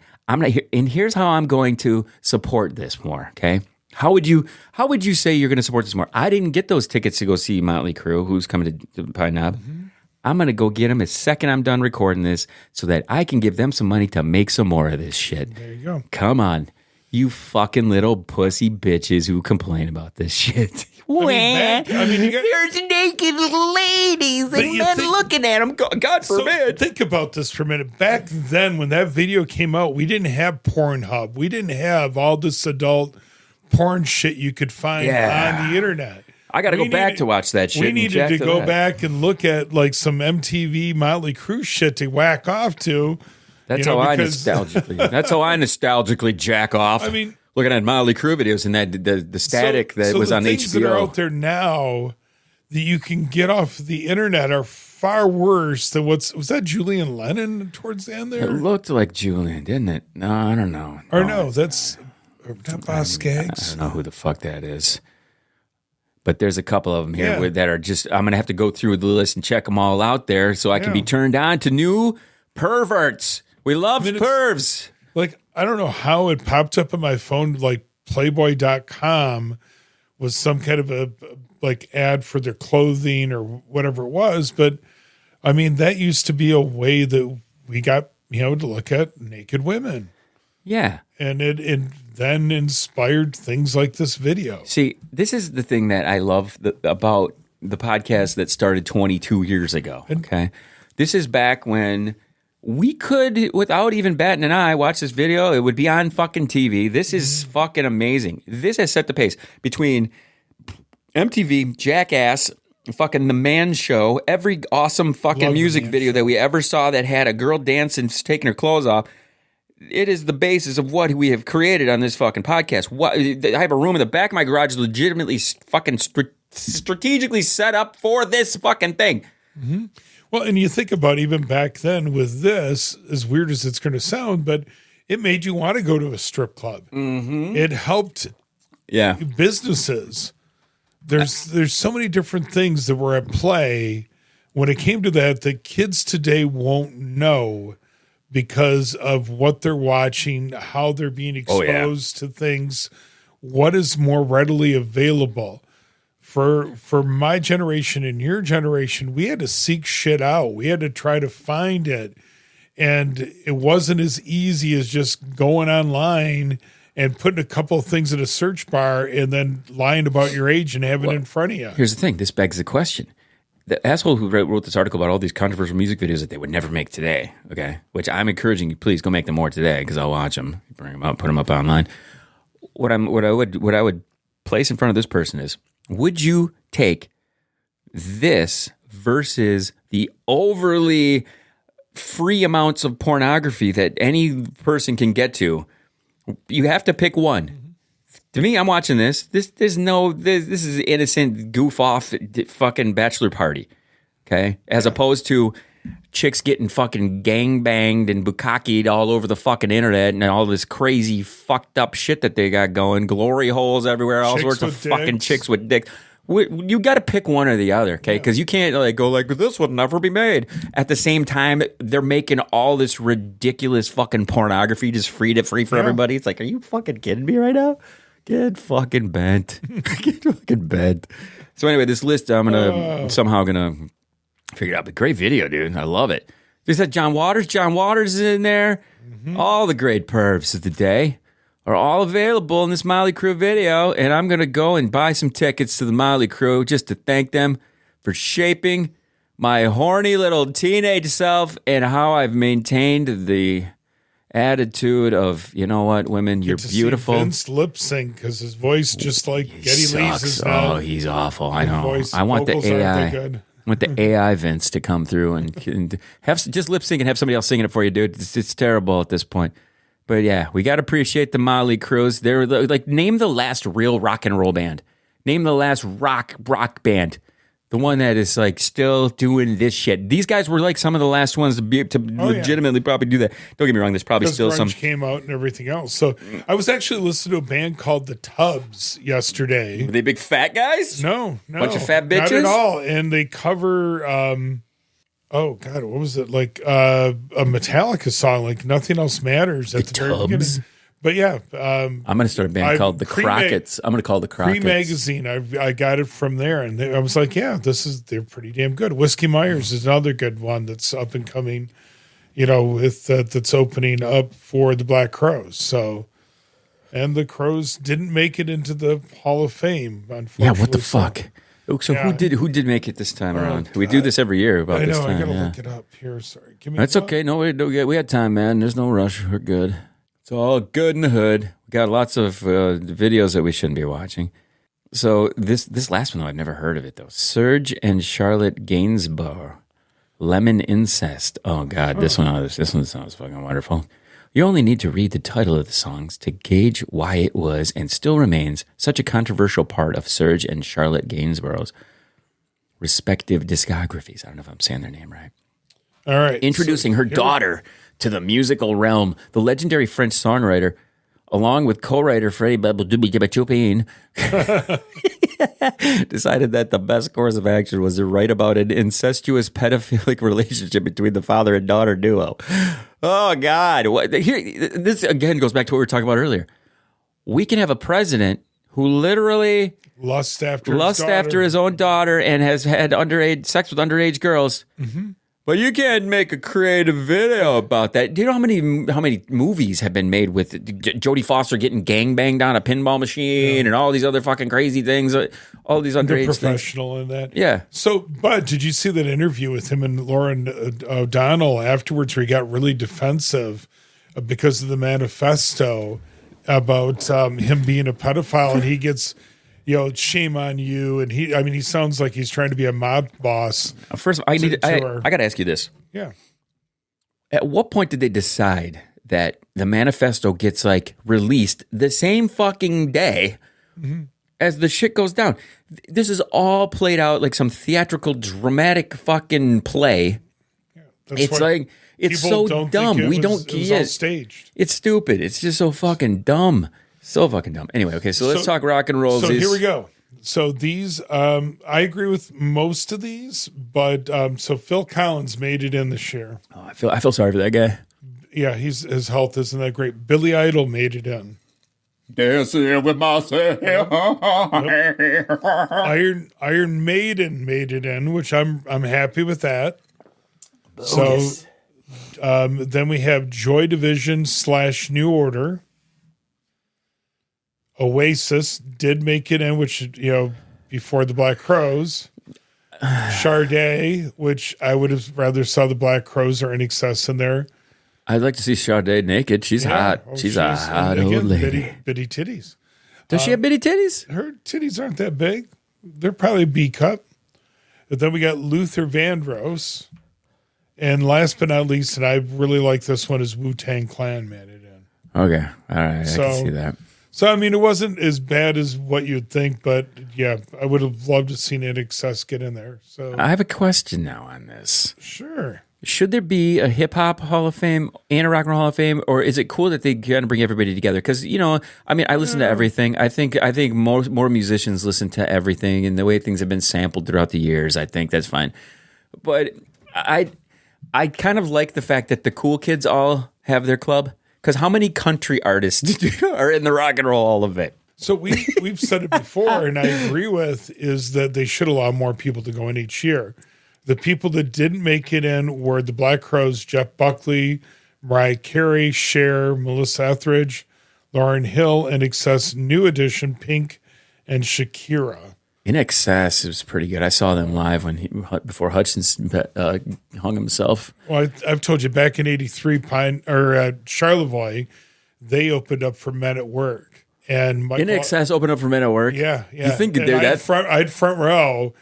here's how I'm going to support this more, okay? How would you say you're going to support this more? I didn't get those tickets to go see Motley Crue, who's coming to Pine Knob. Mm-hmm. I'm going to go get them as second I'm done recording this so that I can give them some money to make some more of this shit. There you go. Come on. You fucking little pussy bitches who complain about this shit. There's naked ladies and men looking at them. God forbid. So think about this for a minute. Back then, when that video came out, we didn't have Pornhub. We didn't have all this adult porn shit you could find on the internet. I got to go back to watch that shit. We needed to go back and look at like some MTV Motley Crue shit to whack off to. That's how I nostalgically jack off. I mean, looking at Motley Crue videos and that the static that was on HBO. The things that are out there now that you can get off the internet are far worse than was that Julian Lennon towards the end there? It looked like Julian, didn't it? No, I don't know. That's not Boss Skaggs. I don't know who the fuck that is. But there's a couple of them here that are just, I'm going to have to go through the list and check them all out there so I can be turned on to new perverts. We love pervs. Like, I don't know how it popped up on my phone, like Playboy.com was some kind of a like ad for their clothing or whatever it was. But I mean, that used to be a way that we got, to look at naked women. Yeah. And it then inspired things like this video. See, this is the thing that I love about the podcast that started 22 years ago. Okay. This is back when we could, without even batting an eye, watch this video. It would be on fucking TV. This is fucking amazing. This has set the pace between MTV, Jackass, fucking The Man Show, every awesome fucking music video that we ever saw that had a girl dancing, taking her clothes off. It is the basis of what we have created on this fucking podcast. I have a room in the back of my garage legitimately fucking strategically set up for this fucking thing. Mm-hmm. Well, and you think about even back then with this, as weird as it's going to sound, but it made you want to go to a strip club. Mm-hmm. It helped businesses. There's so many different things that were at play when it came to that kids today won't know because of what they're watching, how they're being exposed to things, what is more readily available. For my generation and your generation, we had to seek shit out. We had to try to find it. And it wasn't as easy as just going online and putting a couple of things in a search bar and then lying about your age and having it in front of you. Here's the thing. This begs the question. The asshole who wrote this article about all these controversial music videos that they would never make today, okay, which I'm encouraging you, please go make them more today because I'll watch them, bring them up, put them up online. What I would place in front of this person is, would you take this versus the overly free amounts of pornography that any person can get to? You have to pick one. Mm-hmm. To me, I'm watching this. This is innocent goof off fucking bachelor party, okay? As opposed to chicks getting fucking gangbanged and bukkakied all over the fucking internet and all this crazy fucked up shit that they got going. Glory holes everywhere, all sorts of fucking chicks with dicks. You got to pick one or the other, okay? Because you can't go like, this would never be made. At the same time, they're making all this ridiculous fucking pornography just free for everybody. It's like, are you fucking kidding me right now? Get fucking bent. Get fucking bent. So anyway, this list I'm somehow gonna figure it out. But great video, dude. I love it. There's that John Waters. John Waters is in there. Mm-hmm. All the great pervs of the day. are all available in this Motley Crue video, and I'm going to go and buy some tickets to the Motley Crue just to thank them for shaping my horny little teenage self and how I've maintained the attitude of, you know what, women, you're beautiful. Vince lip sync because his voice just like Geddy Lee's is now. Oh, he's awful. I know. I want the AI. I want the AI Vince to come through and have just lip sync and have somebody else singing it for you, dude. It's terrible at this point. But yeah, we got to appreciate the Motley Crues. They're like, name the last real rock and roll band. Name the last rock band. The one that is like still doing this shit. These guys were like some of the last ones to legitimately probably do that. Don't get me wrong. There's probably still some came out and everything else. So I was actually listening to a band called the Tubs yesterday. Were they big fat guys? No, bunch of fat bitches. Not at all. And they cover. Oh God, what was it like? A Metallica song, like Nothing Else Matters. At the very beginning. But yeah, I'm going to start a band called the Crockett's. I'm going to call it the Crockett's. Cree Magazine. I got it from there, and I was like, yeah, they're pretty damn good. Whiskey Myers is another good one that's up and coming. You know, with that's opening up for the Black Crowes. So, and the Crowes didn't make it into the Hall of Fame. Unfortunately, yeah. What the fuck? So who did make it this time around? God. We do this every year about this time. I gotta look it up here. Sorry, give me. That's okay. No, we had time, man. There's no rush. We're good. It's all good in the hood. We got lots of videos that we shouldn't be watching. So this last one, though, I've never heard of it, though. Serge and Charlotte Gainsbourg, Lemon Incest. Oh, God, this one sounds fucking wonderful. You only need to read the title of the songs to gauge why it was and still remains such a controversial part of Serge and Charlotte Gainsbourg's respective discographies. I don't know if I'm saying their name right. All right. Introducing her daughter to the musical realm, the legendary French songwriter, along with co-writer Freddie Babachupin, decided that the best course of action was to write about an incestuous pedophilic relationship between the father and daughter duo. Oh, God. This, again, goes back to what we were talking about earlier. We can have a president who literally lusts after his own daughter and has had sex with underage girls. Mm-hmm. But you can't make a creative video about that. Do you know how many movies have been made with Jodie Foster getting gangbanged on a pinball machine and all these other fucking crazy things, all these underage things? Professional in that. Yeah. So, Bud, did you see that interview with him and Lauren O'Donnell afterwards where he got really defensive because of the manifesto about him being a pedophile and he gets... shame on you. And he sounds like he's trying to be a mob boss. First of all, I got to ask you this. Yeah. At what point did they decide that the manifesto gets like released the same fucking day as the shit goes down? This is all played out like some theatrical, dramatic fucking play. Yeah, it's like, it's so dumb. We don't get it. All staged. It's stupid. It's just so fucking dumb. So fucking dumb. Anyway, okay, so let's talk rock and roll. So here we go. So these, I agree with most of these, but so Phil Collins made it in this year. Oh, I feel sorry for that guy. Yeah, his health isn't that great. Billy Idol made it in. Dancing with myself. Iron Maiden made it in, which I'm happy with that. Bogus. So then we have Joy Division / New Order. Oasis did make it in, which, before the Black Crowes. Sade, which I would have rather saw the Black Crowes or INXS in there. I'd like to see Sade naked. She's hot. She's a hot old lady. Bitty titties. Does she have bitty titties? Her titties aren't that big. They're probably B cup. But then we got Luther Vandross. And last but not least, and I really like this one, is Wu-Tang Clan made it in. Okay. All right. I can see that. So, I mean, it wasn't as bad as what you'd think, but yeah, I would have loved to see INXS get in there. So I have a question now on this. Sure. Should there be a hip hop Hall of Fame and a rock and roll Hall of Fame, or is it cool that they kind of bring everybody together? Because I listen to everything. I think more musicians listen to everything, and the way things have been sampled throughout the years, I think that's fine. But I kind of like the fact that the cool kids all have their club. Because how many country artists are in the Rock and Roll Hall of Fame? So we've said it before, and I agree with, is that they should allow more people to go in each year. The people that didn't make it in were the Black Crowes, Jeff Buckley, Mariah Carey, Cher, Melissa Etheridge, Lauryn Hill, In Excess, New Edition, Pink, and Shakira. In Excess was pretty good. I saw them live before Hutchins hung himself. Well, I've told you back in '83, Charlevoix, they opened up for Men at Work, and In Excess opened up for Men at Work. Yeah. You think and I had front row.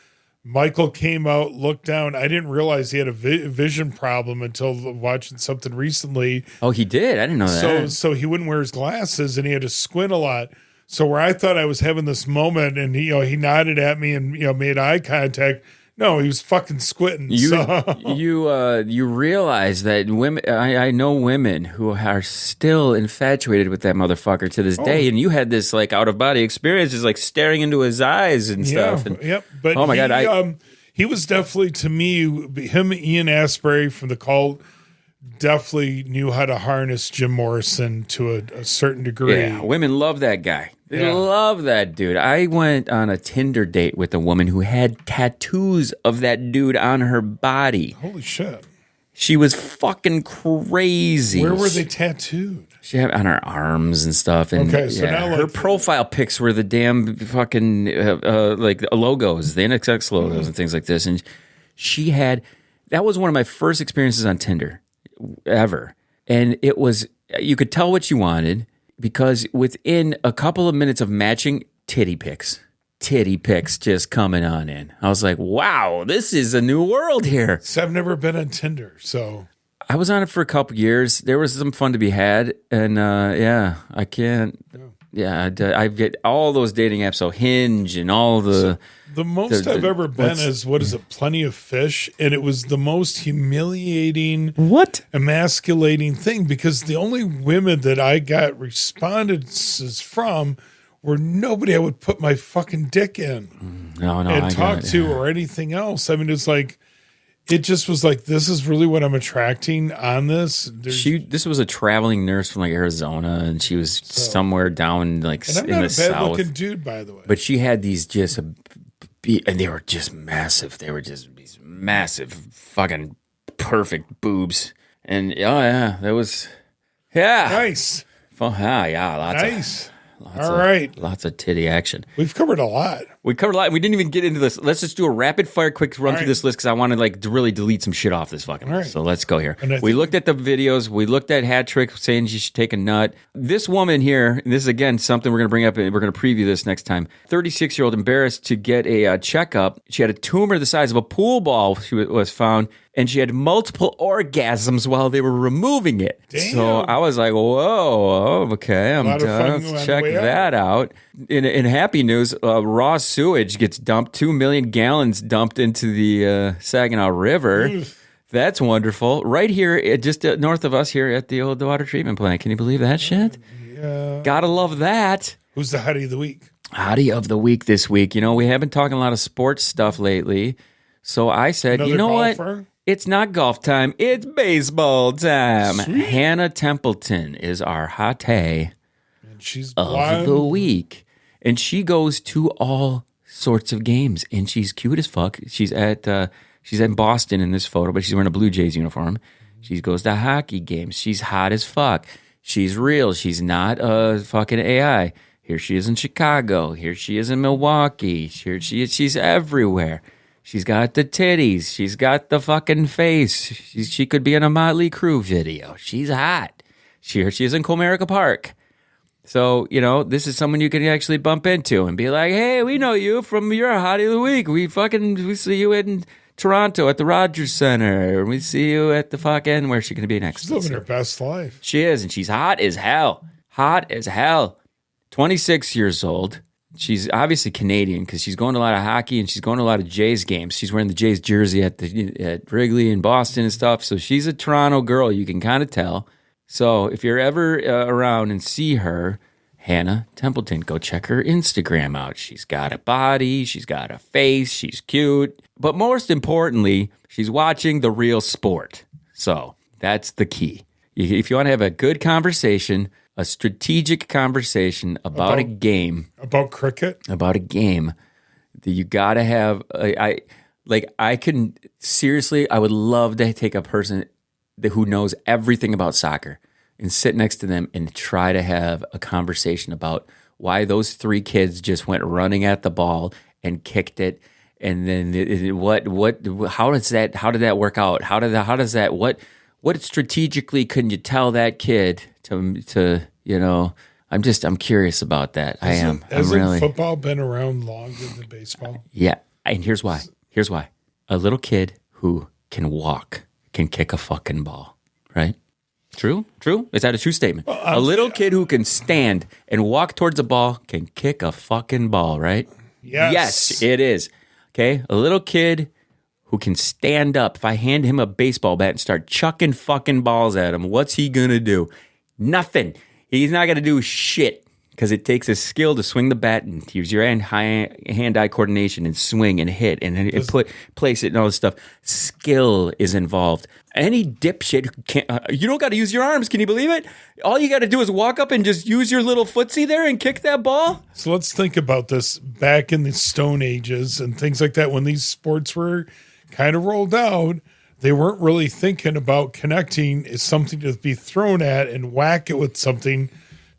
Michael came out, looked down. I didn't realize he had a vision problem until watching something recently. Oh, he did? I didn't know that. So he wouldn't wear his glasses, and he had to squint a lot. So where I thought I was having this moment, and he nodded at me and made eye contact. No, he was fucking squinting. You realize that women. I know women who are still infatuated with that motherfucker to this day, and you had this like out of body experience, just like staring into his eyes and stuff. And, yep. But oh my god, he was definitely, to me, him, Ian Astbury from the Cult, definitely knew how to harness Jim Morrison to a certain degree. Yeah, women love that guy. They love that dude. I went on a Tinder date with a woman who had tattoos of that dude on her body. Holy shit. She was fucking crazy. Where were they tattooed? She had on her arms and stuff. And okay, so now her profile pics were the damn fucking like logos, the NXX logos and things like this. And that was one of my first experiences on Tinder ever. And it was, you could tell what you wanted, because within a couple of minutes of matching, titty pics just coming on in. I was like, wow, this is a new world here. So I've never been on Tinder, so. I was on it for a couple years. There was some fun to be had. And I can't. Yeah, I get all those dating apps, so Hinge and all the. The most I've ever been is, Plenty of Fish, and it was the most humiliating, emasculating thing, because the only women that I got responses from were nobody I would put my fucking dick in and talk to or anything else. I mean, it's like, it just was like, this is really what I'm attracting on this. This was a traveling nurse from like Arizona, and she was somewhere down like and I'm in not the a south. bad-looking dude, by the way. But she had these and they were just massive. They were just these massive, fucking perfect boobs. And that was nice. Lots of titty action. We've covered a lot. We didn't even get into this. Let's just do a rapid fire quick run through this list, because I want to really delete some shit off this fucking list. So let's go here. We looked at the videos. We looked at Hat Trick saying she should take a nut. This woman here, this is again something we're going to bring up, and we're going to preview this next time. 36-year-old embarrassed to get a checkup. She had a tumor the size of a pool ball. She was found. And she had multiple orgasms while they were removing it. Damn. So I was like, whoa, okay, I'm done. Let's check that out. In happy news, raw sewage gets dumped, 2 million gallons dumped into the Saginaw River. Oof. That's wonderful. Right here, just north of us here at the old water treatment plant. Can you believe that shit? Yeah. Gotta love that. Who's the hottie of the week? Hottie of the week this week. We have been talking a lot of sports stuff lately. So I said, Another golfer? What? It's not golf time. It's baseball time. Sweet. Hannah Templeton is our hottie of blonde. The week. And she goes to all sorts of games. And she's cute as fuck. She's in Boston in this photo, but she's wearing a Blue Jays uniform. She goes to hockey games. She's hot as fuck. She's real. She's not a fucking AI. Here she is in Chicago. Here she is in Milwaukee. Here she is. She's everywhere. She's got the titties. She's got the fucking face. She could be in a Motley Crue video. She's hot. Here she is in Comerica Park. So, this is someone you can actually bump into and be like, hey, we know you from your Hottie of the Week. We see you in Toronto at the Rogers Center. We see you at the fucking, where's she going to be next? She's living her best life. She is, and she's hot as hell. Hot as hell. 26 years old. She's obviously Canadian because she's going to a lot of hockey and she's going to a lot of Jays games. She's wearing the Jays jersey at Wrigley in Boston and stuff. So she's a Toronto girl. You can kind of tell. So if you're ever around and see her, Hannah Templeton, go check her Instagram out. She's got a body. She's got a face. She's cute. But most importantly, she's watching the real sport. So that's the key. If you want to have a good conversation, a strategic conversation about a game. About cricket? About a game that you got to have. I would love to take a person who knows everything about soccer and sit next to them and try to have a conversation about why those 3 kids just went running at the ball and kicked it. And then how did that work out? What strategically couldn't you tell that kid to I'm curious about that. Hasn't football been around longer than baseball? Yeah. And here's why. A little kid who can walk can kick a fucking ball, right? True? Is that a true statement? Well, a little kid who can stand and walk towards a ball can kick a fucking ball, right? Yes, it is. Okay? A little kid who can stand up. If I hand him a baseball bat and start chucking fucking balls at him, what's he gonna do? Nothing. He's not gonna do shit because it takes a skill to swing the bat and use your hand-eye coordination and swing and hit and place it and all this stuff. Skill is involved. Any dipshit who can't, you don't got to use your arms. Can you believe it? All you got to do is walk up and just use your little footsie there and kick that ball. So let's think about this back in the Stone Ages and things like that. When these sports were kind of rolled out, they weren't really thinking about connecting as something to be thrown at and whack it with something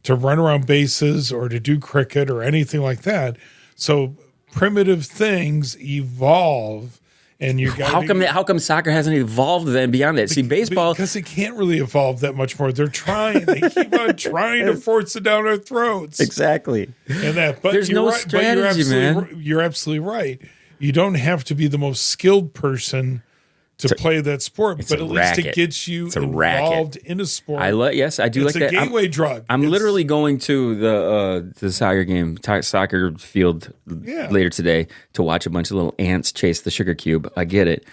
to run around bases or to do cricket or anything like that. So primitive things evolve, and you got how come soccer hasn't evolved then beyond that? See, baseball, because it can't really evolve that much more. They're trying. They keep on trying to force it down our throats. Exactly. And that, but there's no strategy, man. You're absolutely right. You don't have to be the most skilled person to play that sport, but at least it gets you involved in a sport. I do like that. It's a gateway drug. I'm literally going to the soccer game, soccer field later today to watch a bunch of little ants chase the sugar cube. I get it.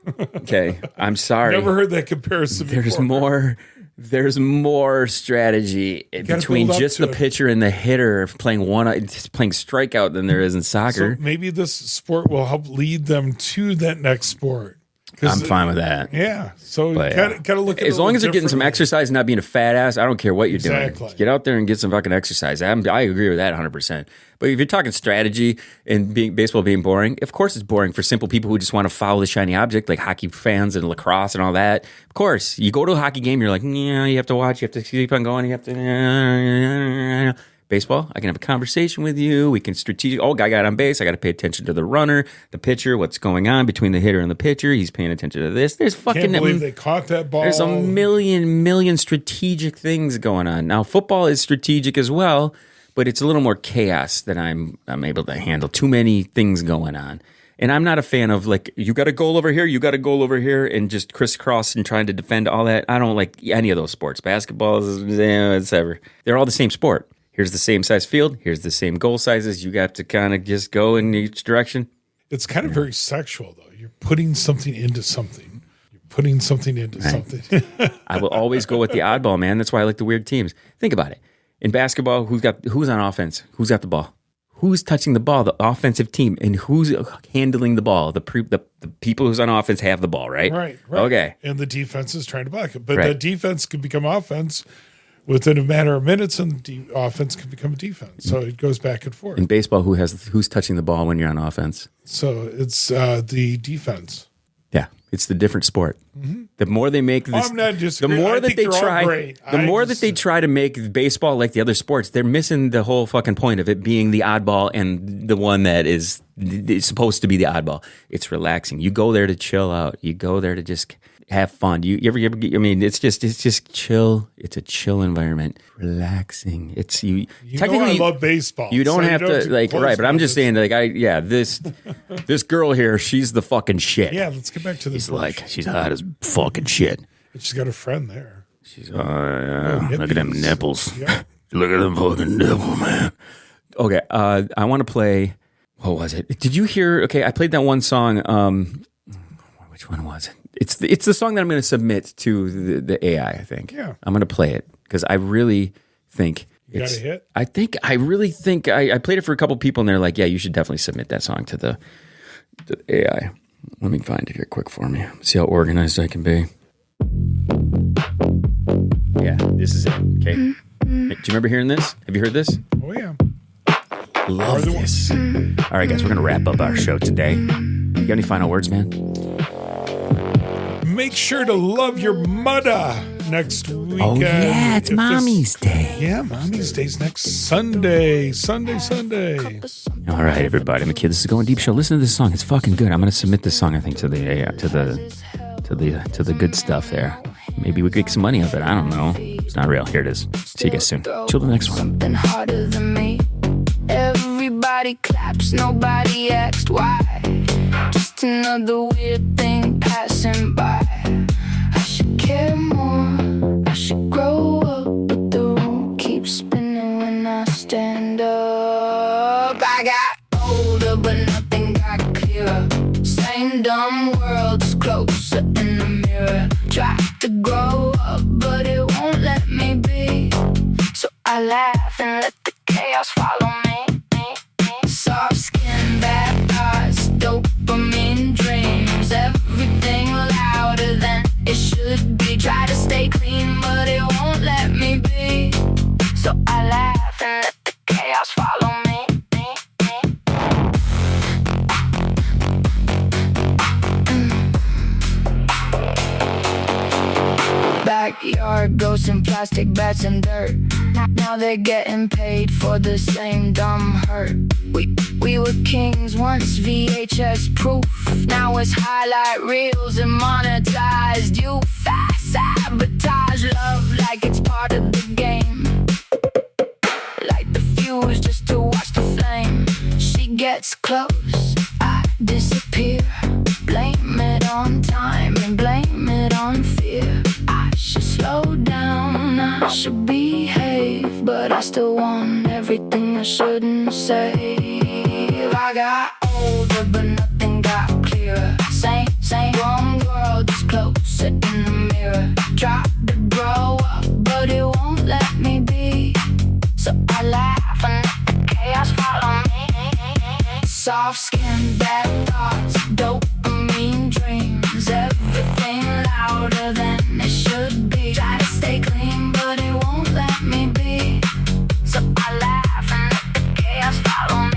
Okay, I'm sorry. Never heard that comparison before. There's more strategy between just the pitcher and the hitter playing strikeout than there is in soccer. So maybe this sport will help lead them to that next sport. I'm fine with that. Yeah. So got to look at it as long as they're getting some exercise and not being a fat ass, I don't care what you're doing. Get out there and get some fucking exercise. I agree with that 100%. But if you're talking strategy and baseball being boring, of course it's boring for simple people who just want to follow the shiny object, like hockey fans and lacrosse and all that. Of course, you go to a hockey game, you're like, yeah, you have to watch, you have to keep on going, you have to... Baseball, I can have a conversation with you. We can guy got on base. I got to pay attention to the runner, the pitcher, what's going on between the hitter and the pitcher. He's paying attention to this. There's fucking... Can't believe they caught that ball. There's a million strategic things going on. Now, football is strategic as well, but it's a little more chaos than I'm able to handle. Too many things going on. And I'm not a fan of you got a goal over here, you got a goal over here, and just crisscross and trying to defend all that. I don't like any of those sports. Basketball, whatever. They're all the same sport. Here's the same size field. Here's the same goal sizes. You have to kind of just go in each direction. It's kind of very sexual, though. You're putting something into something. Something. I will always go with the oddball, man. That's why I like the weird teams. Think about it. In basketball, who's on offense? Who's got the ball? Who's touching the ball? The offensive team. And who's handling the ball? The people who's on offense have the ball, right? Right. Okay. And the defense is trying to block it. But the defense can become offense within a matter of minutes, and the offense can become a defense. So it goes back and forth. In baseball, who's touching the ball when you're on offense? So it's the defense. Yeah, it's the different sport. Mm-hmm. The more they make this, I'm not disagreeing. The more that they try to make baseball like the other sports, they're missing the whole fucking point of it being the oddball and the one that is supposed to be the oddball. It's relaxing. You go there to chill out. You go there to just have fun. You ever it's just chill. It's a chill environment, relaxing. It's you. Technically, I love baseball. You don't have to right, but I'm just saying this girl here, she's the fucking shit. Yeah, let's get back to this. She's hot as fucking shit. And she's got a friend there. She's look at them nipples. Yeah. Look at them fucking nipples, man. Okay, I want to play. What was it? Did you hear? Okay, I played that one song. Which one was it? It's the song that I'm going to submit to the AI, I think. Yeah. I'm going to play it because I really think you got a hit? I really think I played it for a couple people and they're like, yeah, you should definitely submit that song to the AI. Let me find it here quick for me. See how organized I can be. Yeah, this is it. Okay. Do you remember hearing this? Have you heard this? Oh, yeah. Love this. All right, guys, we're going to wrap up our show today. You got any final words, man? Make sure to love your mother. next weekend. Oh, yeah, it's If Mommy's Day. Yeah, Mommy's Day's next Sunday. Sunday. All right, everybody. My kid, this is Going Deep Show. Listen to this song. It's fucking good. I'm going to submit this song, I think, to the good stuff there. Maybe we could get some money off it. I don't know. It's not real. Here it is. See you guys soon. Chill to the next one. Something harder than me. Everybody claps, nobody asked why. Just another weird thing passing by. I should care more, I should grow up, but the room keeps spinning when I stand up. I got older, but nothing got clearer. Same dumb world's closer in the mirror. Tried to grow up, but it won't let me be. So I laugh and let the chaos follow me. Soft skin, bad thoughts, dopamine dreams. Everything louder than it should be. Try to stay clean, but it won't let me be. So I laugh and let the chaos follow me. Backyard ghosts and plastic bats and dirt. Now they're getting paid for the same dumb hurt. We were kings once, VHS proof. Now it's highlight reels and monetized. You fast sabotage love like it's part of the game. Light the fuse just to watch the flame. She gets close, I disappear. Blame it on time and blame it on fear. I should slow down, I should behave, but I still want everything I shouldn't save. I got older, but nothing got clearer. Same wrong world, just closer in the mirror. Tried to grow up, but it won't let me be. So I laugh and let the chaos follow me. Soft skin, bad thoughts, dopamine dreams. Everything louder than it should be. Try to stay clean, but it won't let me be. So I laugh and let the chaos follow me.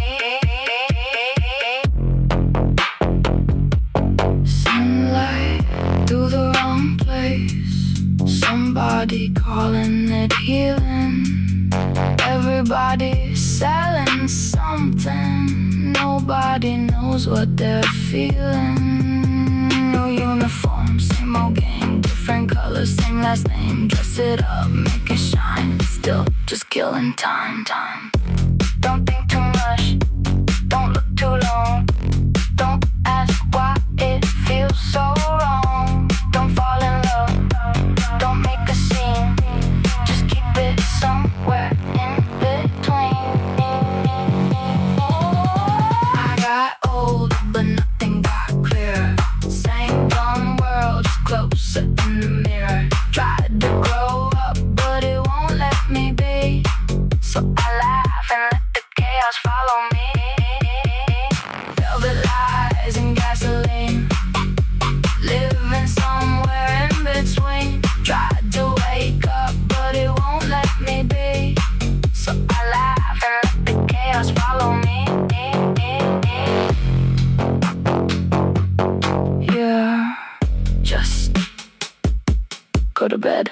Sunlight through the wrong place. Somebody calling it healing. Everybody selling something. Nobody knows what they're feeling. New uniform, same old game. Different colors, same last name. Dress it up, make it shine. Still just killing time. Don't think too much. Don't look too long. Don't ask why it feels so wrong. Don't fall in love. Don't make a scene. Just keep it somewhere in between. I got old, but nothing got clearer. Same dumb world, just closer in the mirror. Tried to grow up, but it won't let me be. So I laugh and let the chaos follow me. Velvet lies and gasoline. Living somewhere in between. Tried to wake up, but it won't let me be. So I laugh and let the chaos follow me. Yeah, just go to bed.